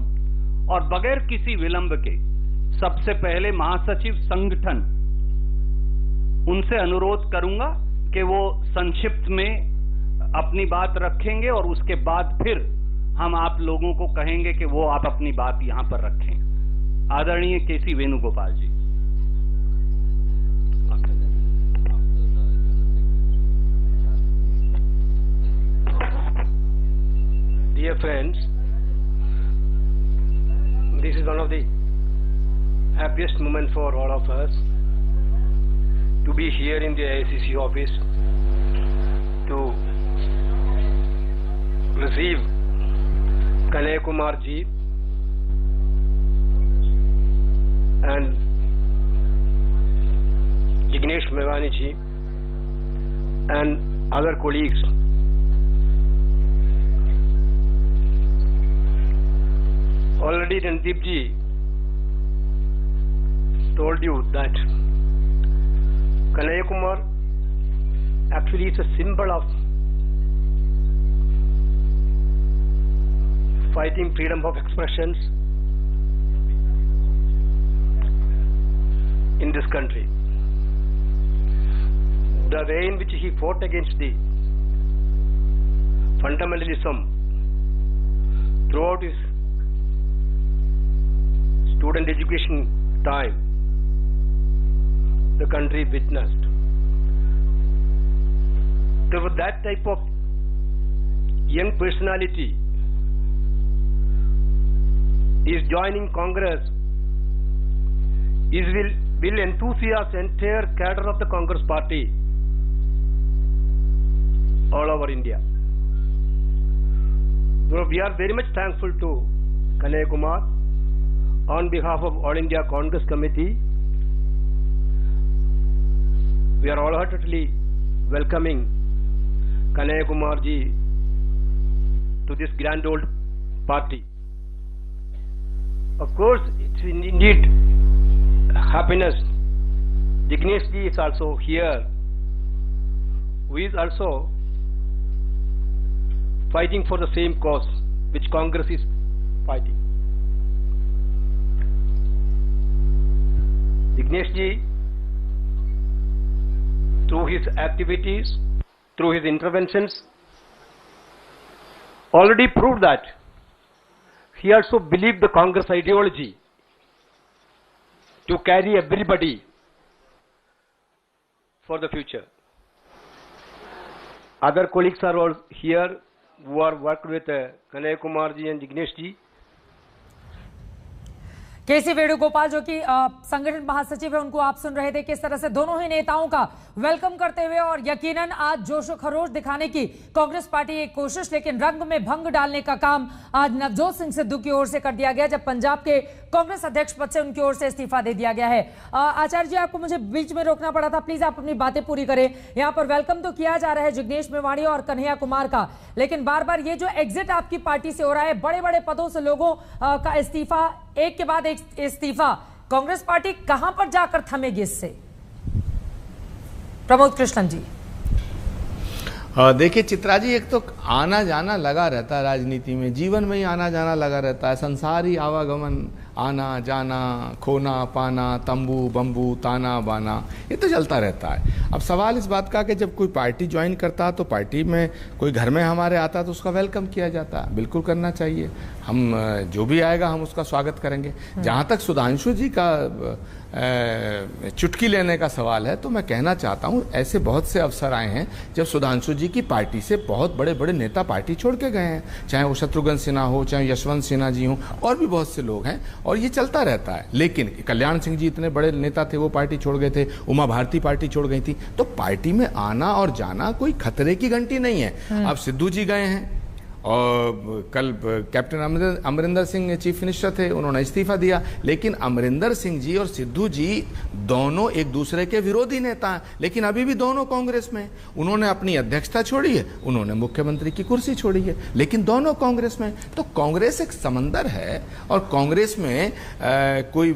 Speaker 10: और बगैर किसी विलंब के सबसे पहले महासचिव संगठन उनसे अनुरोध करूंगा कि वो संक्षिप्त में अपनी बात रखेंगे और उसके बाद फिर हम आप लोगों को कहेंगे कि वो आप अपनी बात यहां पर रखें। आदरणीय केसी वेणुगोपाल जी।
Speaker 11: Dear friends, this is one of the happiest moments for all of us to be here in the AICC office to receive Kanhaiya Kumar ji and Jignesh Mevani ji and other colleagues. Already Randeep ji told you that Kanhaiya Kumar actually is a symbol of fighting freedom of expressions in this country. The way in which he fought against the fundamentalism throughout his student education time, the country witnessed. There was that type of young personality is joining Congress will enthusiast entire cadre of the Congress party all over India. So we are very much thankful to Kanhaiya Kumar on behalf of All India Congress Committee. We are wholeheartedly welcoming Kanhaiya Kumar ji to this grand old party. Of course, it's indeed happiness. Jignesh ji is also here, who is also fighting for the same cause which Congress is fighting. Jignesh ji, through his activities, through his interventions, already proved that he also believed the Congress ideology to carry everybody for the future. Other colleagues are all here who are worked with Kanhaiya Kumar ji and Jignesh ji.
Speaker 1: केसी वेणुगोपाल जो कि संगठन महासचिव है, उनको आप सुन रहे थे किस तरह से दोनों ही नेताओं का वेलकम करते हुए, और यकीनन आज जोश और खरोश दिखाने की कांग्रेस पार्टी की कोशिश, लेकिन रंग में भंग डालने का काम आज नवजोत सिंह सिद्धू की ओर से कर दिया गया, जब पंजाब के कांग्रेस अध्यक्ष पद से उनकी ओर से इस्तीफा दे दिया गया है। आचार्य जी, आपको मुझे बीच में रोकना पड़ा था, प्लीज आप अपनी बातें पूरी करें। यहाँ पर वेलकम तो किया जा रहा है जिग्नेश मेवाणी और कन्हैया कुमार का, लेकिन बार बार ये जो एग्जिट आपकी पार्टी से हो रहा है, बड़े बड़े पदों से लोगों का इस्तीफा, एक के बाद एक इस्तीफा, कांग्रेस पार्टी कहां पर जाकर थमेगी इससे? प्रमोद कृष्णन जी।
Speaker 9: देखिए चित्रा जी, एक तो आना जाना लगा रहता है राजनीति में, जीवन में ही आना जाना लगा रहता है, संसारी आवागमन, आना जाना, खोना पाना, तंबू बम्बू, ताना बाना, ये तो चलता रहता है। अब सवाल इस बात का कि जब कोई पार्टी ज्वाइन करता तो पार्टी में कोई घर में हमारे आता तो उसका वेलकम किया जाता, बिल्कुल करना चाहिए। हम जो भी आएगा हम उसका स्वागत करेंगे। जहाँ तक सुधांशु जी का चुटकी लेने का सवाल है, तो मैं कहना चाहता हूँ ऐसे बहुत से अवसर आए हैं जब सुधांशु जी की पार्टी से बहुत बड़े बड़े नेता पार्टी छोड़ के गए हैं, चाहे वो शत्रुघ्न सिन्हा हो, चाहे यशवंत सिन्हा जी हो, और भी बहुत से लोग हैं, और ये चलता रहता है। लेकिन कल्याण सिंह जी इतने बड़े नेता थे, वो पार्टी छोड़ गए थे, उमा भारती पार्टी छोड़ गई थी। तो पार्टी में आना और जाना कोई खतरे की घंटी नहीं है। अब सिद्धू जी गए हैं और कल captain Amarinder Singh chief minister थे, उन्होंने इस्तीफा दिया। लेकिन अमरिंदर सिंह जी और सिद्धू जी दोनों एक दूसरे के विरोधी नेता हैं, लेकिन अभी भी दोनों कांग्रेस में। उन्होंने अपनी अध्यक्षता छोड़ी है, उन्होंने मुख्यमंत्री की कुर्सी छोड़ी है, लेकिन दोनों कांग्रेस में। तो कांग्रेस एक समंदर है, और कांग्रेस में कोई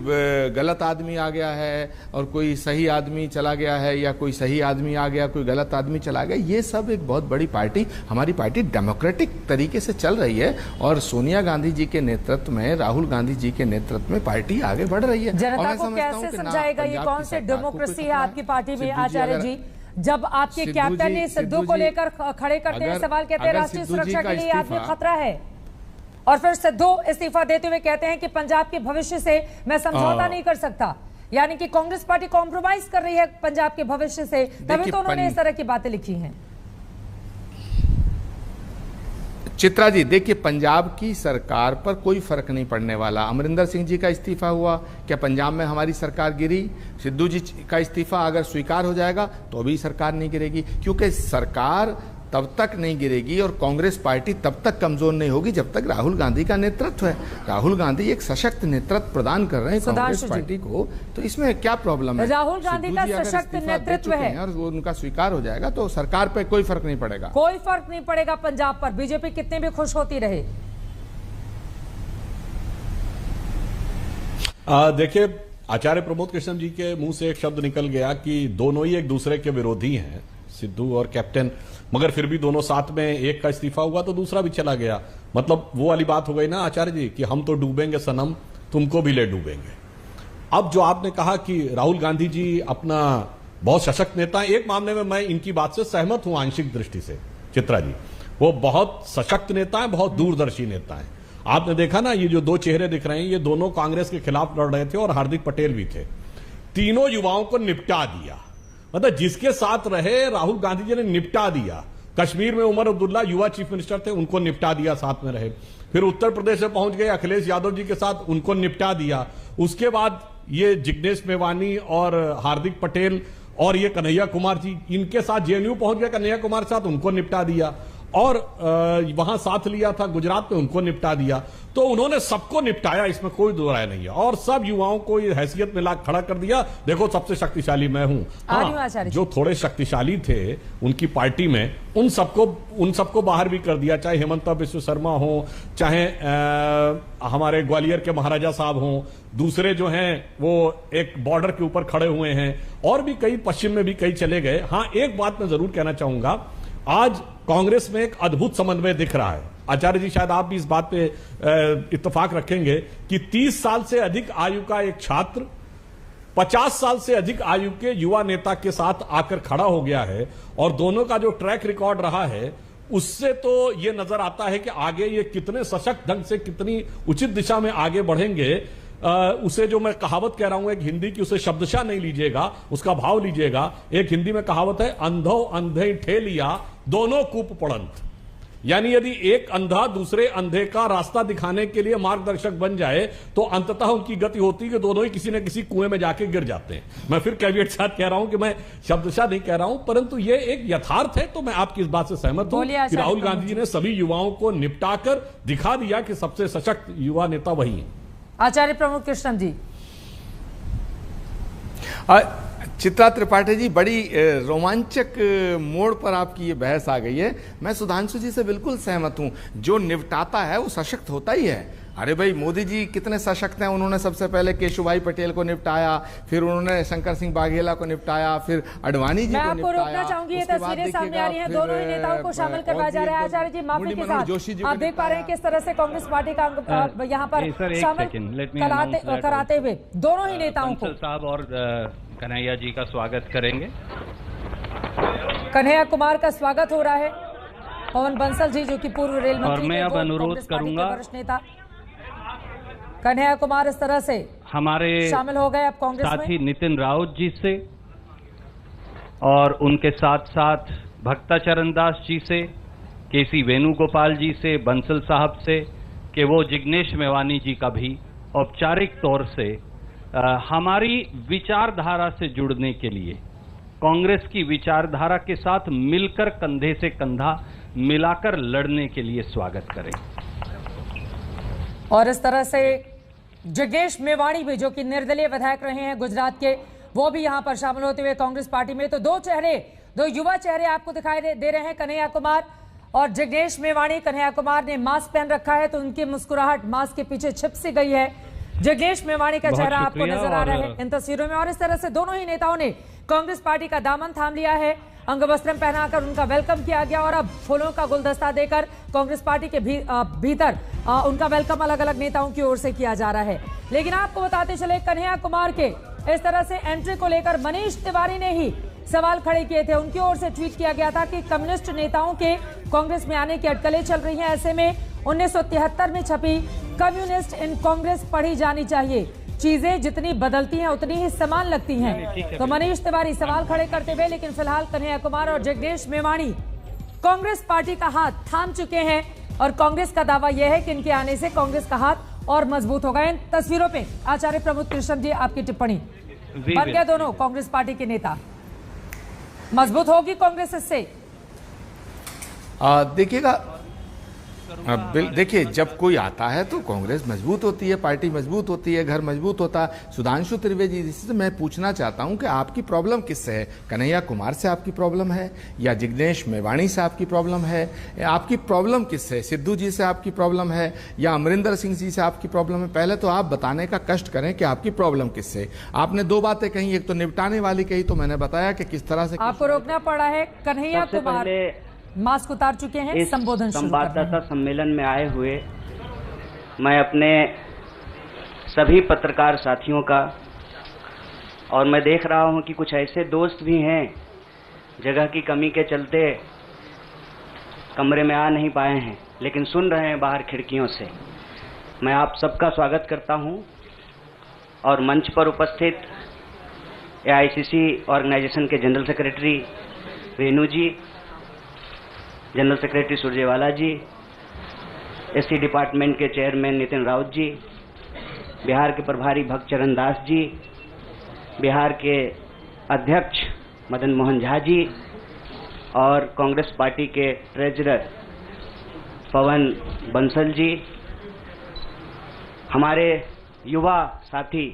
Speaker 9: गलत आदमी आ गया है और कोई सही आदमी चला गया है, या कोई सही आदमी आ गया कोई गलत आदमी चला गया, ये सब एक बहुत बड़ी पार्टी, हमारी पार्टी डेमोक्रेटिक तरीके से चल रही है, और सोनिया गांधी जी के नेतृत्व में, राहुल गांधी जी के नेतृत्व में पार्टी आगे बढ़ रही है।
Speaker 1: जनता को कैसे समझाएगा ये कौन सी डेमोक्रेसी है आपकी पार्टी में आचार्य जी, जब आपके कैप्टन ने सिद्धू को लेकर खड़े करते हैं सवाल, कहते हैं राष्ट्रीय सुरक्षा के लिए आदमी खतरा है, और फिर सिद्धू इस्तीफा देते हुए कहते हैं कि पंजाब के भविष्य से मैं समझौता नहीं कर सकता। यानी कि कांग्रेस पार्टी कॉम्प्रोमाइज कर रही है पंजाब के भविष्य से, तभी तो उन्होंने इस तरह की बातें लिखी हैं।
Speaker 9: चित्रा जी देखिए, पंजाब की सरकार पर कोई फर्क नहीं पड़ने वाला। अमरिंदर सिंह जी का इस्तीफा हुआ, क्या पंजाब में हमारी सरकार गिरी? सिद्धू जी का इस्तीफा अगर स्वीकार हो जाएगा तो भी सरकार नहीं गिरेगी, क्योंकि सरकार तब तक नहीं गिरेगी और कांग्रेस पार्टी तब तक कमजोर नहीं होगी जब तक राहुल गांधी का नेतृत्व है। राहुल गांधी एक सशक्त नेतृत्व प्रदान कर रहे हैं कांग्रेस पार्टी को, तो इसमें क्या प्रॉब्लम है?
Speaker 1: राहुल गांधी का सशक्त नेतृत्व है
Speaker 9: और वो उनका स्वीकार हो जाएगा तो सरकार पे कोई फर्क नहीं पड़ेगा।
Speaker 1: कोई फर्क नहीं पड़ेगा पंजाब पर, बीजेपी कितने भी खुश होती रहे।
Speaker 6: देखिए, आचार्य प्रमोद कृष्ण जी के मुंह से एक शब्द निकल गया कि दोनों ही एक दूसरे के विरोधी हैं, सिद्धू और कैप्टन, मगर फिर भी दोनों साथ में, एक का इस्तीफा हुआ तो दूसरा भी चला गया। मतलब वो वाली बात हो गई ना आचार्य जी कि हम तो डूबेंगे सनम, तुमको भी ले डूबेंगे। अब जो आपने कहा कि राहुल गांधी जी अपना बहुत सशक्त नेता, एक मामले में मैं इनकी बात से सहमत हूं आंशिक दृष्टि से चित्रा जी, वो बहुत सशक्त नेता है, बहुत दूरदर्शी नेता है। आपने देखा ना, ये जो दो चेहरे दिख रहे हैं, ये दोनों कांग्रेस के खिलाफ लड़ रहे थे और हार्दिक पटेल भी थे। तीनों युवाओं को निपटा दिया, मतलब जिसके साथ रहे राहुल गांधी जी ने निपटा दिया। कश्मीर में उमर अब्दुल्ला युवा चीफ मिनिस्टर थे, उनको निपटा दिया, साथ में रहे। फिर उत्तर प्रदेश में पहुंच गए अखिलेश यादव जी के साथ, उनको निपटा दिया। उसके बाद ये जिग्नेश मेवानी और हार्दिक पटेल और ये कन्हैया कुमार जी, इनके साथ जेएनयू पहुंच गए कन्हैया कुमार के साथ, उनको निपटा दिया। और वहां साथ लिया था गुजरात में, उनको निपटा दिया। तो उन्होंने सबको निपटाया, इसमें कोई दो राय नहीं है, और सब युवाओं को ये हैसियत में ला खड़ा कर दिया। देखो सबसे शक्तिशाली मैं हूं। हाँ, जो थोड़े शक्तिशाली थे उनकी पार्टी में, उन सबको बाहर भी कर दिया, चाहे हेमंत बिश्व शर्मा हो, चाहे हमारे ग्वालियर के महाराजा साहब हों, दूसरे जो हैं वो एक बॉर्डर के ऊपर खड़े हुए हैं, और भी कई पश्चिम में भी कई चले गए। हाँ, एक बात मैं जरूर कहना चाहूंगा, आज कांग्रेस में एक अद्भुत समन्वय दिख रहा है। आचार्य जी शायद आप भी इस बात पे इत्तेफाक रखेंगे कि 30 साल से अधिक आयु का एक छात्र 50 साल से अधिक आयु के युवा नेता के साथ आकर खड़ा हो गया है, और दोनों का जो ट्रैक रिकॉर्ड रहा है उससे तो ये नजर आता है कि आगे ये कितने सशक्त ढंग से, कितनी उचित दिशा में आगे बढ़ेंगे। उसे जो मैं कहावत कह रहा हूं, एक हिंदी की, उसे शब्दशः नहीं लीजिएगा, उसका भाव लीजिएगा। एक हिंदी में कहावत है, अंधो अंधे ठेलिया दोनों कूप पड़ंत। यानी यदि एक अंधा दूसरे अंधे का रास्ता दिखाने के लिए मार्गदर्शक बन जाए तो अंततः उनकी गति होती है कि दोनों ही किसी न किसी कुएं में जाके गिर जाते हैं। मैं फिर कैविएट साथ कह रहा हूं कि मैं शब्दशः नहीं कह रहा हूं, परंतु ये एक यथार्थ है। तो मैं आपकी इस बात से सहमत हूं कि राहुल गांधी जी ने सभी युवाओं को निपटाकर दिखा दिया कि सबसे सशक्त युवा नेता वही है।
Speaker 1: आचार्य प्रमोद कृष्णन जी।
Speaker 9: चित्रा त्रिपाठी जी, बड़ी रोमांचक मोड़ पर आपकी ये बहस आ गई है। मैं सुधांशु जी से बिल्कुल सहमत हूं, जो निपटाता है वो सशक्त होता ही है। अरे भाई, मोदी जी कितने सशक्त हैं, उन्होंने सबसे पहले केशुभाई पटेल को निपटाया, फिर उन्होंने शंकर सिंह बाघेला को निपटाया, फिर अडवाणी जी को निपटाया।
Speaker 1: मैं आपको रोकना चाहूंगी, ये तस्वीरें सामने आ रही हैं, दोनों ही नेताओं को शामिल करवाया जा रहा है। आचार्य जी माफी के साथ आप देख पा रहे हैं किस तरह से कांग्रेस पार्टी का यहाँ पर शामिल कराते हुए दोनों ही नेताओं को
Speaker 10: साहब और कन्हैया जी का स्वागत करेंगे।
Speaker 1: कन्हैया कुमार का स्वागत हो रहा है। पवन बंसल जी जो कि पूर्व रेल मंत्री,
Speaker 10: और मैं अब अनुरोध करूंगा
Speaker 1: वरिष्ठ नेता कन्हैया कुमार इस तरह से
Speaker 10: हमारे
Speaker 1: शामिल हो गए अब कांग्रेस में।
Speaker 10: साथी नितिन राउत जी से और उनके साथ साथ भक्ताचरण दास जी से, केसी वेणुगोपाल जी से, बंसल साहब से, कि वो जिग्नेश मेवानी जी का भी औपचारिक तौर से हमारी विचारधारा से जुड़ने के लिए, कांग्रेस की विचारधारा के साथ मिलकर कंधे से कंधा मिलाकर लड़ने के लिए स्वागत करें।
Speaker 1: और इस तरह से जगेश मेवाणी भी, जो कि निर्दलीय विधायक रहे हैं गुजरात के, वो भी यहां पर शामिल होते हुए कांग्रेस पार्टी में। तो दो युवा चेहरे आपको दिखाई दे रहे हैं, कन्हैया कुमार और जगेश मेवाणी। कन्हैया कुमार ने मास्क पहन रखा है तो उनकी मुस्कुराहट मास्क के पीछे छिप सी गई है। जगेश मेवाणी का चेहरा आपको नजर आ रहा है इन तस्वीरों में। और इस तरह से दोनों ही नेताओं ने कांग्रेस पार्टी का दामन थाम लिया है। अंगवस्त्रम पहनाकर उनका वेलकम किया गया और अब फूलों का गुलदस्ता देकर कांग्रेस पार्टी के भीतर उनका वेलकम अलग अलग नेताओं की ओर से किया जा रहा है। लेकिन आपको बताते चले, कन्हैया कुमार के इस तरह से एंट्री को लेकर मनीष तिवारी ने ही सवाल खड़े किए थे। उनकी ओर से ट्वीट किया गया था कि कम्युनिस्ट नेताओं के कांग्रेस में आने की अटकलें चल रही हैं, ऐसे में 1973 में छपी कम्युनिस्ट इन कांग्रेस पढ़ी जानी चाहिए। चीजें जितनी बदलती हैं उतनी ही समान लगती हैं। तो मनीष तिवारी सवाल खड़े करते हुए, लेकिन फिलहाल कन्हैया कुमार और जगदीश मेवाणी कांग्रेस पार्टी का हाथ थाम चुके हैं और कांग्रेस का दावा यह है कि इनके आने से कांग्रेस का हाथ और मजबूत होगा। इन तस्वीरों पे आचार्य प्रमोद कृष्ण जी, आपकी टिप्पणी। बन गए दोनों कांग्रेस पार्टी के नेता, मजबूत होगी कांग्रेस इससे?
Speaker 9: देखिएगा, देखिए, जब कोई आता है तो कांग्रेस मजबूत होती है, पार्टी मजबूत होती है, घर मजबूत होता है। सुधांशु त्रिवेदी जी से मैं पूछना चाहता हूं कि आपकी प्रॉब्लम किससे है? कन्हैया कुमार से आपकी प्रॉब्लम है या जिग्नेश मेवाणी से आपकी प्रॉब्लम है? आपकी प्रॉब्लम किससे है? सिद्धू जी से आपकी प्रॉब्लम है या अमरिंदर सिंह जी से आपकी प्रॉब्लम है? पहले तो आप बताने का कष्ट करें कि आपकी प्रॉब्लम किससे। आपने दो बातें कही, एक तो निपटाने वाली कही, तो मैंने बताया कि किस तरह से
Speaker 1: आपको रोकना पड़ा है। कन्हैया कुमार मास्क उतार चुके हैं, संबोधन
Speaker 12: संवाददाता सम्मेलन में आए हुए मैं अपने सभी पत्रकार साथियों का, और मैं देख रहा हूं कि कुछ ऐसे दोस्त भी हैं जगह की कमी के चलते कमरे में आ नहीं पाए हैं, लेकिन सुन रहे हैं बाहर खिड़कियों से। मैं आप सबका स्वागत करता हूं और मंच पर उपस्थित AICC ऑर्गेनाइजेशन के जनरल सेक्रेटरी वेणु जी, जनरल सेक्रेटरी सुरजेवाला जी, SC डिपार्टमेंट के चेयरमैन नितिन राउत जी, बिहार के प्रभारी भक्तचरण दास जी, बिहार के अध्यक्ष मदन मोहन झा जी और कांग्रेस पार्टी के ट्रेजरर पवन बंसल जी, हमारे युवा साथी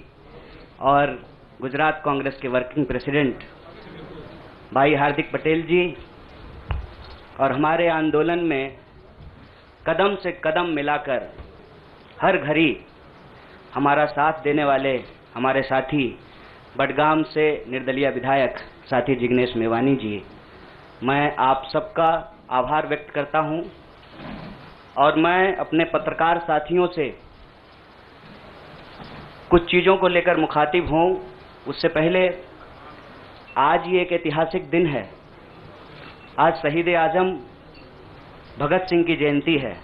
Speaker 12: और गुजरात कांग्रेस के वर्किंग प्रेसिडेंट भाई हार्दिक पटेल जी, और हमारे आंदोलन में कदम से कदम मिलाकर हर घड़ी हमारा साथ देने वाले हमारे साथी बडगाम से निर्दलीय विधायक साथी जिग्नेश मेवाणी जी, मैं आप सबका आभार व्यक्त करता हूं। और मैं अपने पत्रकार साथियों से कुछ चीज़ों को लेकर मुखातिब हूं, उससे पहले आज ये एक ऐतिहासिक दिन है। आज शहीद आजम भगत सिंह की जयंती है।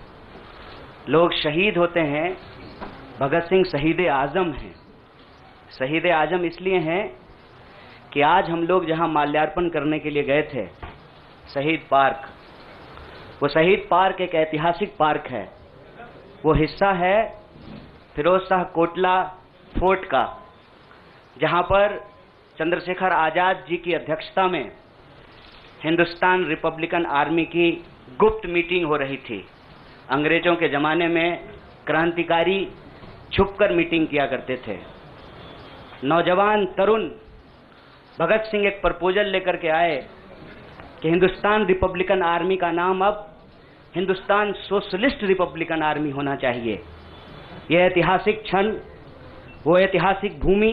Speaker 12: लोग शहीद होते हैं, भगत सिंह शहीद आजम हैं। शहीद आजम इसलिए हैं कि आज हम लोग जहां माल्यार्पण करने के लिए गए थे, शहीद पार्क, वो शहीद पार्क एक ऐतिहासिक पार्क है। वो हिस्सा है फिरोज शाह कोटला फोर्ट का, जहां पर चंद्रशेखर आजाद जी की अध्यक्षता में हिंदुस्तान रिपब्लिकन आर्मी की गुप्त मीटिंग हो रही थी। अंग्रेजों के ज़माने में क्रांतिकारी छुपकर मीटिंग किया करते थे। नौजवान तरुण भगत सिंह एक प्रपोजल लेकर के आए कि हिंदुस्तान रिपब्लिकन आर्मी का नाम अब हिंदुस्तान सोशलिस्ट रिपब्लिकन आर्मी होना चाहिए। यह ऐतिहासिक क्षण, वो ऐतिहासिक भूमि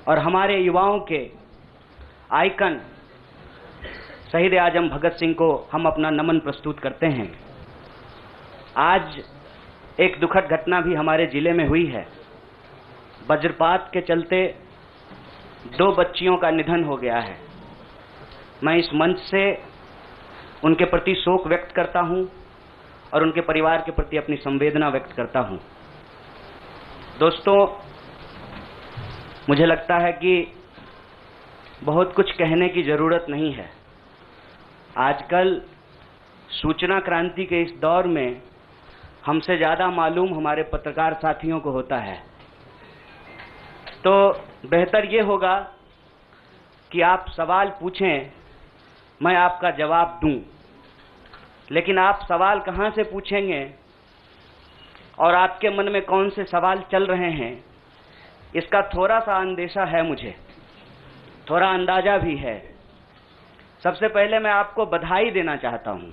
Speaker 12: और हमारे युवाओं के आइकन शहीद आजम भगत सिंह को हम अपना नमन प्रस्तुत करते हैं। आज एक दुखद घटना भी हमारे जिले में हुई है। वज्रपात के चलते 2 बच्चियों का निधन हो गया है। मैं इस मंच से उनके प्रति शोक व्यक्त करता हूं और उनके परिवार के प्रति अपनी संवेदना व्यक्त करता हूं। दोस्तों, मुझे लगता है कि बहुत कुछ कहने की जरूरत नहीं है। आजकल सूचना क्रांति के इस दौर में हमसे ज़्यादा मालूम हमारे पत्रकार साथियों को होता है। तो बेहतर ये होगा कि आप सवाल पूछें, मैं आपका जवाब दूं। लेकिन आप सवाल कहां से पूछेंगे और आपके मन में कौन से सवाल चल रहे हैं, इसका थोड़ा सा अंदेशा है, मुझे थोड़ा अंदाजा भी है। सबसे पहले मैं आपको बधाई देना चाहता हूं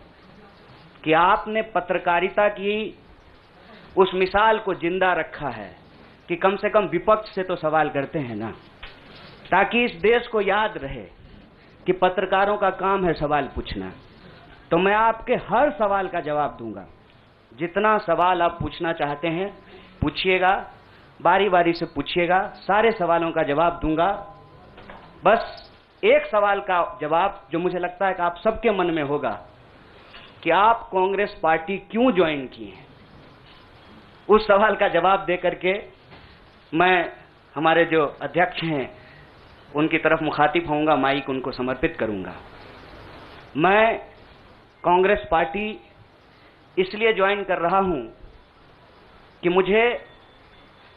Speaker 12: कि आपने पत्रकारिता की उस मिसाल को जिंदा रखा है कि कम से कम विपक्ष से तो सवाल करते हैं ना, ताकि इस देश को याद रहे कि पत्रकारों का काम है सवाल पूछना। तो मैं आपके हर सवाल का जवाब दूंगा। जितना सवाल आप पूछना चाहते हैं पूछिएगा, बारी बारी से पूछिएगा, सारे सवालों का जवाब दूंगा। बस एक सवाल का जवाब जो मुझे लगता है कि आप सबके मन में होगा कि आप कांग्रेस पार्टी क्यों ज्वाइन किए हैं, उस सवाल का जवाब दे करके मैं हमारे जो अध्यक्ष हैं उनकी तरफ मुखातिब होऊंगा, माइक उनको समर्पित करूंगा। मैं कांग्रेस पार्टी इसलिए ज्वाइन कर रहा हूं कि मुझे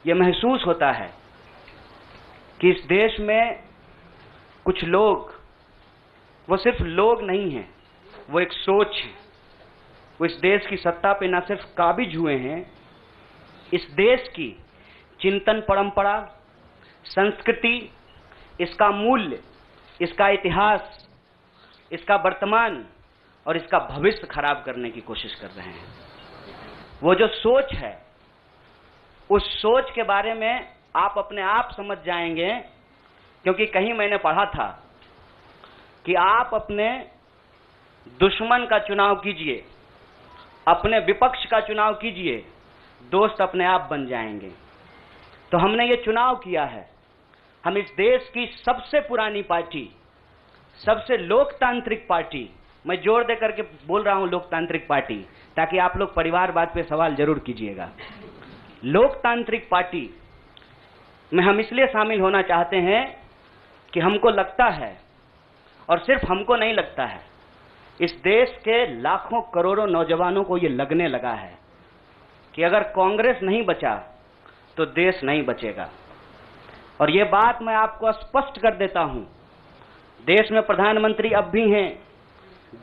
Speaker 12: ये महसूस होता है कि इस देश में कुछ लोग, वो सिर्फ लोग नहीं हैं, वो एक सोच है। वो इस देश की सत्ता पे न सिर्फ काबिज हुए हैं, इस देश की चिंतन परंपरा, संस्कृति, इसका मूल्य, इसका इतिहास, इसका वर्तमान और इसका भविष्य खराब करने की कोशिश कर रहे हैं। वो जो सोच है, उस सोच के बारे में आप अपने आप समझ जाएंगे, क्योंकि कहीं मैंने पढ़ा था कि आप अपने दुश्मन का चुनाव कीजिए, अपने विपक्ष का चुनाव कीजिए, दोस्त अपने आप बन जाएंगे। तो हमने ये चुनाव किया है। हम इस देश की सबसे पुरानी पार्टी, सबसे लोकतांत्रिक पार्टी, मैं जोर दे करके बोल रहा हूं लोकतांत्रिक पार्टी, ताकि आप लोग परिवारवाद पे सवाल जरूर कीजिएगा। लोकतांत्रिक पार्टी में हम इसलिए शामिल होना चाहते हैं कि हमको लगता है, और सिर्फ हमको नहीं लगता है, इस देश के लाखों करोड़ों नौजवानों को ये लगने लगा है कि अगर कांग्रेस नहीं बचा तो देश नहीं बचेगा। और ये बात मैं आपको स्पष्ट कर देता हूं, देश में प्रधानमंत्री अब भी हैं,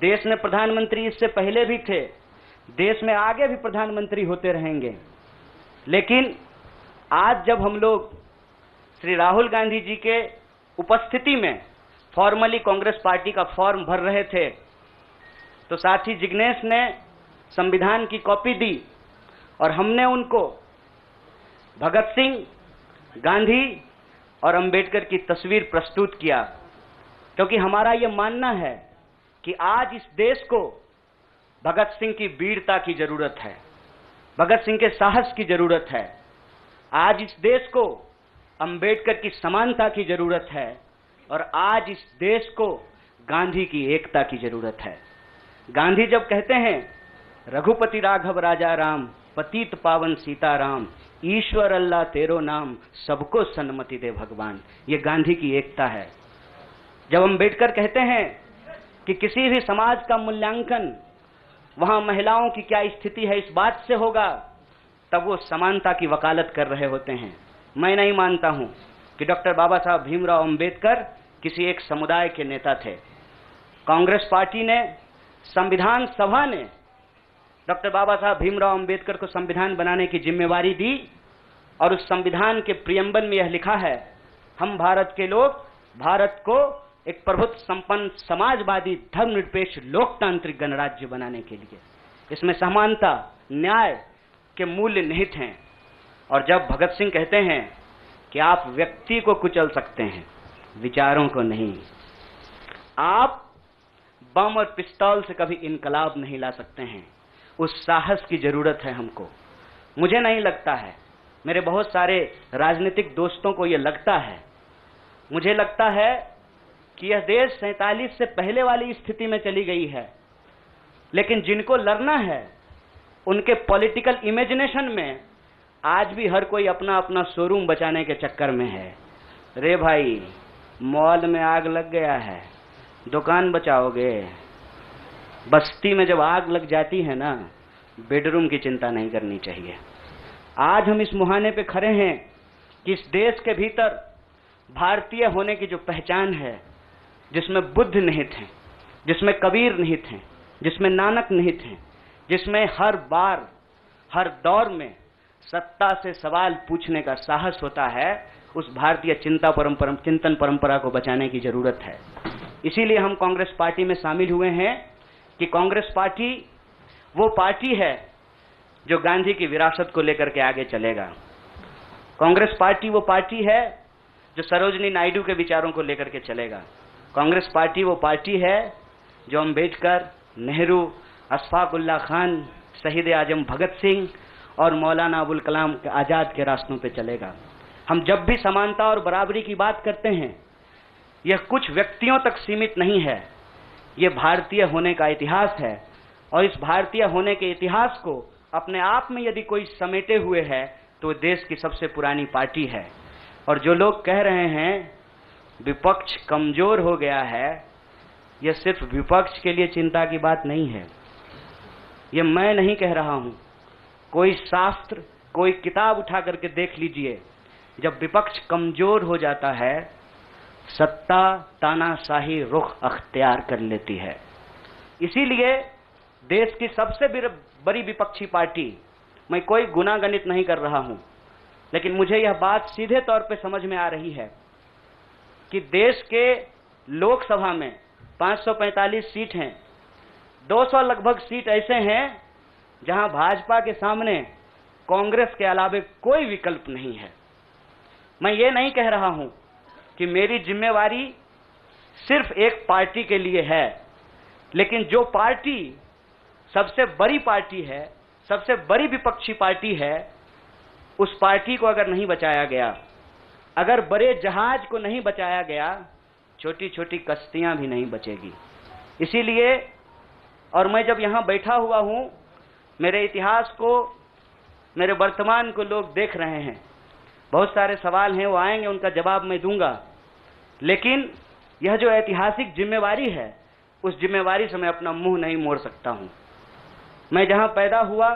Speaker 12: देश में प्रधानमंत्री इससे पहले भी थे, देश में आगे भी प्रधानमंत्री होते रहेंगे। लेकिन आज जब हम लोग श्री राहुल गांधी जी के उपस्थिति में फॉर्मली कांग्रेस पार्टी का फॉर्म भर रहे थे, तो साथी जिग्नेश ने संविधान की कॉपी दी और हमने उनको भगत सिंह, गांधी और अंबेडकर की तस्वीर प्रस्तुत किया, क्योंकि हमारा यह मानना है कि आज इस देश को भगत सिंह की वीरता की जरूरत है, भगत सिंह के साहस की जरूरत है। आज इस देश को अंबेडकर की समानता की जरूरत है, और आज इस देश को गांधी की एकता की जरूरत है। गांधी जब कहते हैं रघुपति राघव राजा राम, पतित पावन सीताराम, ईश्वर अल्लाह तेरो नाम, सबको सन्मति दे भगवान, ये गांधी की एकता है। जब अंबेडकर कहते हैं कि किसी भी समाज का मूल्यांकन वहां महिलाओं की क्या स्थिति है इस बात से होगा, तब वो समानता की वकालत कर रहे होते हैं। मैं नहीं मानता हूं कि डॉक्टर बाबा साहब भीमराव अंबेडकर किसी एक समुदाय के नेता थे। कांग्रेस पार्टी ने, संविधान सभा ने डॉक्टर बाबा साहब भीमराव अंबेडकर को संविधान बनाने की जिम्मेवारी दी, और उस संविधान के प्रियम्बल में यह लिखा है, हम भारत के लोग भारत को एक प्रभुत्व संपन्न समाजवादी धर्मनिरपेक्ष लोकतांत्रिक गणराज्य बनाने के लिए, इसमें समानता, न्याय के मूल्य निहित हैं। और जब भगत सिंह कहते हैं कि आप व्यक्ति को कुचल सकते हैं, विचारों को नहीं, आप बम और पिस्तौल से कभी इनकलाब नहीं ला सकते हैं, उस साहस की जरूरत है हमको। मुझे नहीं लगता है, मेरे बहुत सारे राजनीतिक दोस्तों को यह लगता है। मुझे लगता है कि यह देश 47 से पहले वाली स्थिति में चली गई है, लेकिन जिनको लड़ना है उनके पॉलिटिकल इमेजिनेशन में आज भी हर कोई अपना अपना शोरूम बचाने के चक्कर में है। रे भाई, मॉल में आग लग गया है, दुकान बचाओगे? बस्ती में जब आग लग जाती है ना, बेडरूम की चिंता नहीं करनी चाहिए। आज हम इस मुहाने पे खड़े हैं कि इस देश के भीतर भारतीय होने की जो पहचान है, जिसमें बुद्ध निहित हैं, जिसमें कबीर निहित हैं, जिसमें नानक निहित हैं, जिसमें हर बार हर दौर में सत्ता से सवाल पूछने का साहस होता है, उस भारतीय चिंतन परंपरा को बचाने की जरूरत है। इसीलिए हम कांग्रेस पार्टी में शामिल हुए हैं कि कांग्रेस पार्टी वो पार्टी है जो गांधी की विरासत को लेकर के आगे चलेगा। कांग्रेस पार्टी वो पार्टी है जो सरोजनी नायडू के विचारों को लेकर के चलेगा। कांग्रेस पार्टी वो पार्टी है जो अम्बेडकर, नेहरू, अशफाक उल्लाह खान, शहीद आजम भगत सिंह और मौलाना अबुल कलाम आजाद के रास्तों पे चलेगा। हम जब भी समानता और बराबरी की बात करते हैं, यह कुछ व्यक्तियों तक सीमित नहीं है, यह भारतीय होने का इतिहास है। और इस भारतीय होने के इतिहास को अपने आप में यदि कोई समेटे हुए है तो देश की सबसे पुरानी पार्टी है। और जो लोग कह रहे हैं विपक्ष कमजोर हो गया है, यह सिर्फ विपक्ष के लिए चिंता की बात नहीं है। यह मैं नहीं कह रहा हूं, कोई शास्त्र, कोई किताब उठा करके देख लीजिए। जब विपक्ष कमजोर हो जाता है, सत्ता तानाशाही रुख अख्तियार कर लेती है। इसीलिए देश की सबसे बड़ी विपक्षी पार्टी, मैं कोई गुनागणित नहीं कर रहा हूं, लेकिन मुझे यह बात सीधे तौर पे समझ में आ रही है कि देश के लोकसभा में 545 सीट हैं, 200 लगभग सीट ऐसे हैं जहां भाजपा के सामने कांग्रेस के अलावे कोई विकल्प नहीं है। मैं ये नहीं कह रहा हूं कि मेरी जिम्मेवारी सिर्फ एक पार्टी के लिए है, लेकिन जो पार्टी सबसे बड़ी पार्टी है, सबसे बड़ी विपक्षी पार्टी है, उस पार्टी को अगर नहीं बचाया गया, अगर बड़े जहाज को नहीं बचाया गया, छोटी छोटी कश्तियां भी नहीं बचेगी। इसीलिए, और मैं जब यहां बैठा हुआ हूं, मेरे इतिहास को, मेरे वर्तमान को लोग देख रहे हैं। बहुत सारे सवाल हैं, वो आएंगे, उनका जवाब मैं दूंगा। लेकिन यह जो ऐतिहासिक जिम्मेवारी है, उस जिम्मेवारी से मैं अपना मुंह नहीं मोड़ सकता हूं। मैं जहां पैदा हुआ,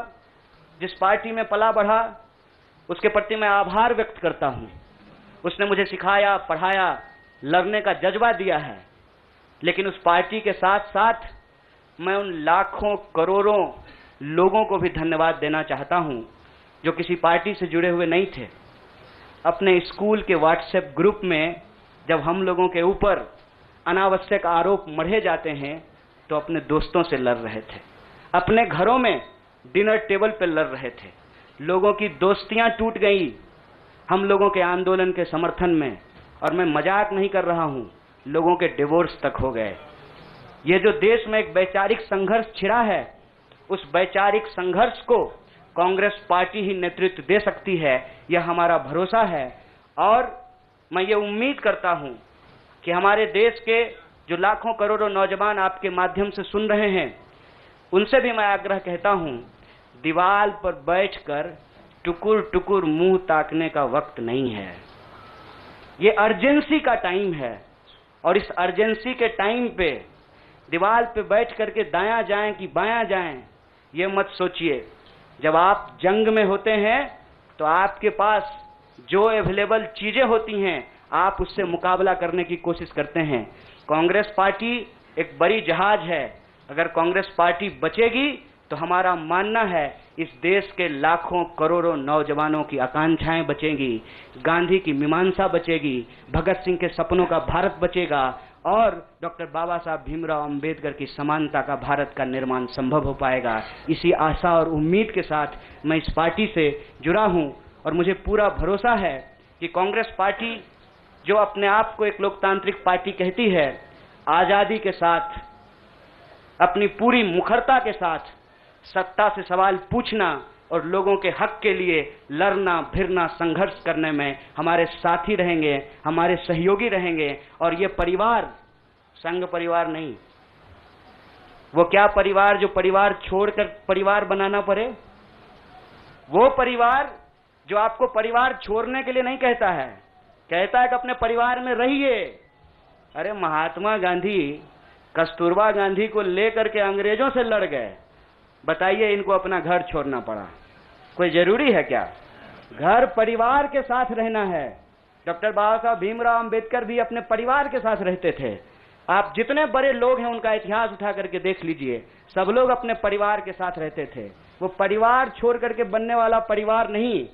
Speaker 12: जिस पार्टी में पला बढ़ा, उसके प्रति मैं आभार व्यक्त करता हूं। उसने मुझे सिखाया, पढ़ाया, लड़ने का जज्बा दिया है। लेकिन उस पार्टी के साथ साथ मैं उन लाखों करोड़ों लोगों को भी धन्यवाद देना चाहता हूं जो किसी पार्टी से जुड़े हुए नहीं थे। अपने स्कूल के व्हाट्सएप ग्रुप में जब हम लोगों के ऊपर अनावश्यक आरोप मढ़े जाते हैं तो अपने दोस्तों से लड़ रहे थे, अपने घरों में डिनर टेबल पर लड़ रहे थे। लोगों की दोस्तियां टूट गई हम लोगों के आंदोलन के समर्थन में, और मैं मजाक नहीं कर रहा हूं, लोगों के डिवोर्स तक हो गए। ये जो देश में एक वैचारिक संघर्ष छिड़ा है, उस वैचारिक संघर्ष को कांग्रेस पार्टी ही नेतृत्व दे सकती है, यह हमारा भरोसा है। और मैं ये उम्मीद करता हूं कि हमारे देश के जो लाखों करोड़ों नौजवान आपके माध्यम से सुन रहे हैं, उनसे भी मैं आग्रह कहता हूं, दीवार पर बैठकर टुकुर टुकुर मुंह ताकने का वक्त नहीं है। ये अर्जेंसी का टाइम है, और इस अर्जेंसी के टाइम पे दीवार पे बैठ करके दायां जाएं कि बायां जाएं, ये मत सोचिए। जब आप जंग में होते हैं तो आपके पास जो अवेलेबल चीजें होती हैं, आप उससे मुकाबला करने की कोशिश करते हैं। कांग्रेस पार्टी एक बड़ी जहाज है, अगर कांग्रेस पार्टी बचेगी तो हमारा मानना है इस देश के लाखों करोड़ों नौजवानों की आकांक्षाएं बचेंगी, गांधी की मीमांसा बचेगी, भगत सिंह के सपनों का भारत बचेगा, और डॉक्टर बाबा साहब भीमराव अंबेडकर की समानता का भारत का निर्माण संभव हो पाएगा। इसी आशा और उम्मीद के साथ मैं इस पार्टी से जुड़ा हूं, और मुझे पूरा भरोसा है कि कांग्रेस पार्टी जो अपने आप को एक लोकतांत्रिक पार्टी कहती है, आजादी के साथ, अपनी पूरी मुखरता के साथ सत्ता से सवाल पूछना और लोगों के हक के लिए लड़ना भिड़ना संघर्ष करने में हमारे साथी रहेंगे, हमारे सहयोगी रहेंगे। और ये परिवार संघ परिवार नहीं, वो क्या परिवार जो परिवार छोड़कर परिवार बनाना पड़े, वो परिवार जो आपको परिवार छोड़ने के लिए नहीं कहता है, कहता है कि अपने परिवार में रहिए। अरे महात्मा गांधी कस्तूरबा गांधी को लेकर के अंग्रेजों से लड़ गए, बताइए इनको अपना घर छोड़ना पड़ा, कोई जरूरी है क्या? घर परिवार के साथ रहना है। डॉक्टर बाबा साहब भीमराव अंबेडकर भी अपने परिवार के साथ रहते थे। आप जितने बड़े लोग हैं उनका इतिहास उठा करके देख लीजिए, सब लोग अपने परिवार के साथ रहते थे। वो परिवार छोड़ करके बनने वाला परिवार नहीं।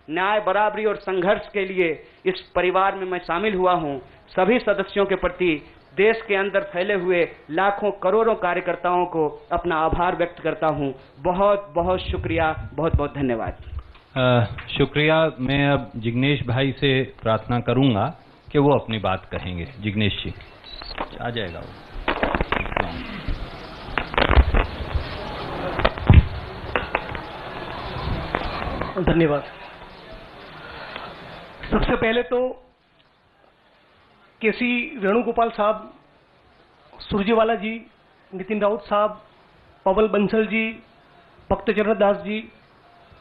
Speaker 12: न्याय, बराबरी और संघर्ष के लिए इस परिवार में मैं शामिल हुआ हूं। सभी सदस्यों के प्रति देश के अंदर फैले हुए लाखों करोड़ों कार्यकर्ताओं को अपना आभार व्यक्त करता हूं। बहुत बहुत शुक्रिया, बहुत बहुत धन्यवाद।
Speaker 13: शुक्रिया। मैं अब जिग्नेश भाई से प्रार्थना करूंगा कि वो अपनी बात कहेंगे। जिग्नेश जी आ जाएगा वो।
Speaker 14: धन्यवाद। सबसे पहले तो केसी वेणुगोपाल साहब, सुरजेवाला जी, नितिन राउत साहब, पवन बंसल जी, भक्तचरण दास जी,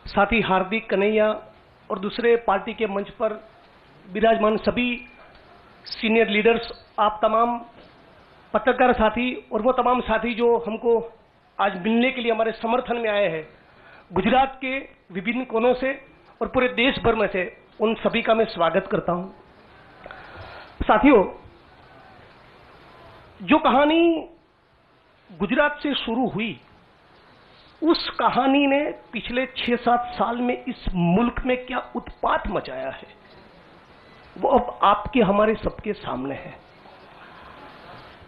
Speaker 14: साथ ही हार्दिक कन्हैया और दूसरे पार्टी के मंच पर विराजमान सभी सीनियर लीडर्स, आप तमाम पत्रकार साथी और वो तमाम साथी जो हमको आज मिलने के लिए हमारे समर्थन में आए हैं, गुजरात के विभिन्न कोनों से और पूरे देश भर में से, उन सभी का मैं स्वागत करता हूं। साथियों, जो कहानी गुजरात से शुरू हुई, उस कहानी ने पिछले 6-7 साल में इस मुल्क में क्या उत्पात मचाया है, वो अब आपके हमारे सबके सामने है।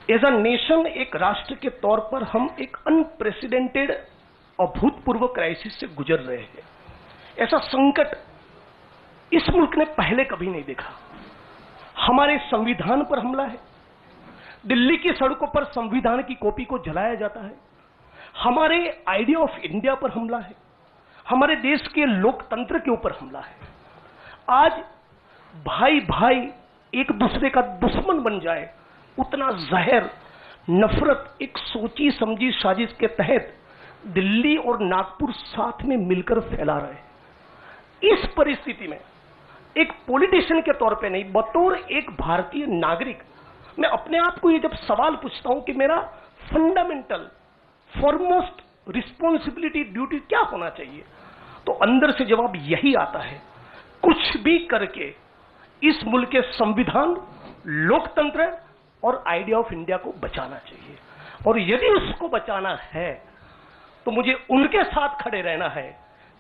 Speaker 14: एज अ नेशन, एक राष्ट्र के तौर पर हम एक अनप्रेसिडेंटेड, अभूतपूर्व क्राइसिस से गुजर रहे हैं। ऐसा संकट इस मुल्क ने पहले कभी नहीं देखा। हमारे संविधान पर हमला है, दिल्ली की सड़कों पर संविधान की कॉपी को जलाया जाता है, हमारे आइडिया ऑफ इंडिया पर हमला है, हमारे देश के लोकतंत्र के ऊपर हमला है। आज भाई भाई एक दूसरे का दुश्मन बन जाए, उतना जहर, नफरत एक सोची समझी साजिश के तहत दिल्ली और नागपुर साथ में मिलकर फैला रहे हैं। इस परिस्थिति में एक पॉलिटिशियन के तौर पे नहीं, बतौर एक भारतीय नागरिक, मैं अपने आप को ये जब सवाल पूछता हूं कि मेरा फंडामेंटल फॉरमोस्ट रिस्पॉन्सिबिलिटी, ड्यूटी क्या होना चाहिए, तो अंदर से जवाब यही आता है, कुछ भी करके इस मुल्क के संविधान, लोकतंत्र और आइडिया ऑफ इंडिया को बचाना चाहिए। और यदि उसको बचाना है तो मुझे उनके साथ खड़े रहना है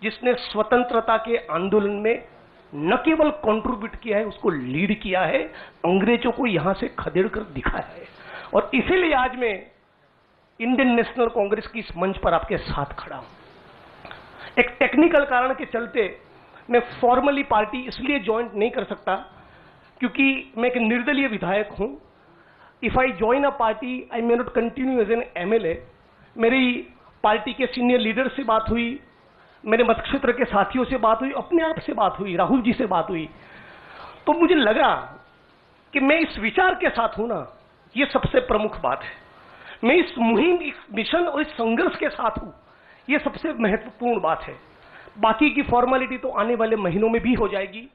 Speaker 14: जिसने स्वतंत्रता के आंदोलन में न केवल कंट्रीब्यूट किया है, उसको लीड किया है, अंग्रेजों को यहां से खदेड़ कर दिखाया है। और इसीलिए आज मैं इंडियन नेशनल कांग्रेस की इस मंच पर आपके साथ खड़ा हूं। एक टेक्निकल कारण के चलते मैं फॉर्मली पार्टी इसलिए ज्वाइन नहीं कर सकता क्योंकि मैं एक निर्दलीय विधायक हूं। If I join a party I may not continue as an MLA. मेरी पार्टी के सीनियर लीडर से बात हुई, मेरे मतक्षेत्र के साथियों से बात हुई, अपने आप से बात हुई, राहुल जी से बात हुई, तो मुझे लगा कि मैं इस विचार के साथ हूं ना, ये सबसे प्रमुख बात है। मैं इस मुहिम, इस मिशन और इस संघर्ष के साथ हूं, ये सबसे महत्वपूर्ण बात है। बाकी की फॉर्मेलिटी तो आने वाले महीनों में भी हो जाएगी।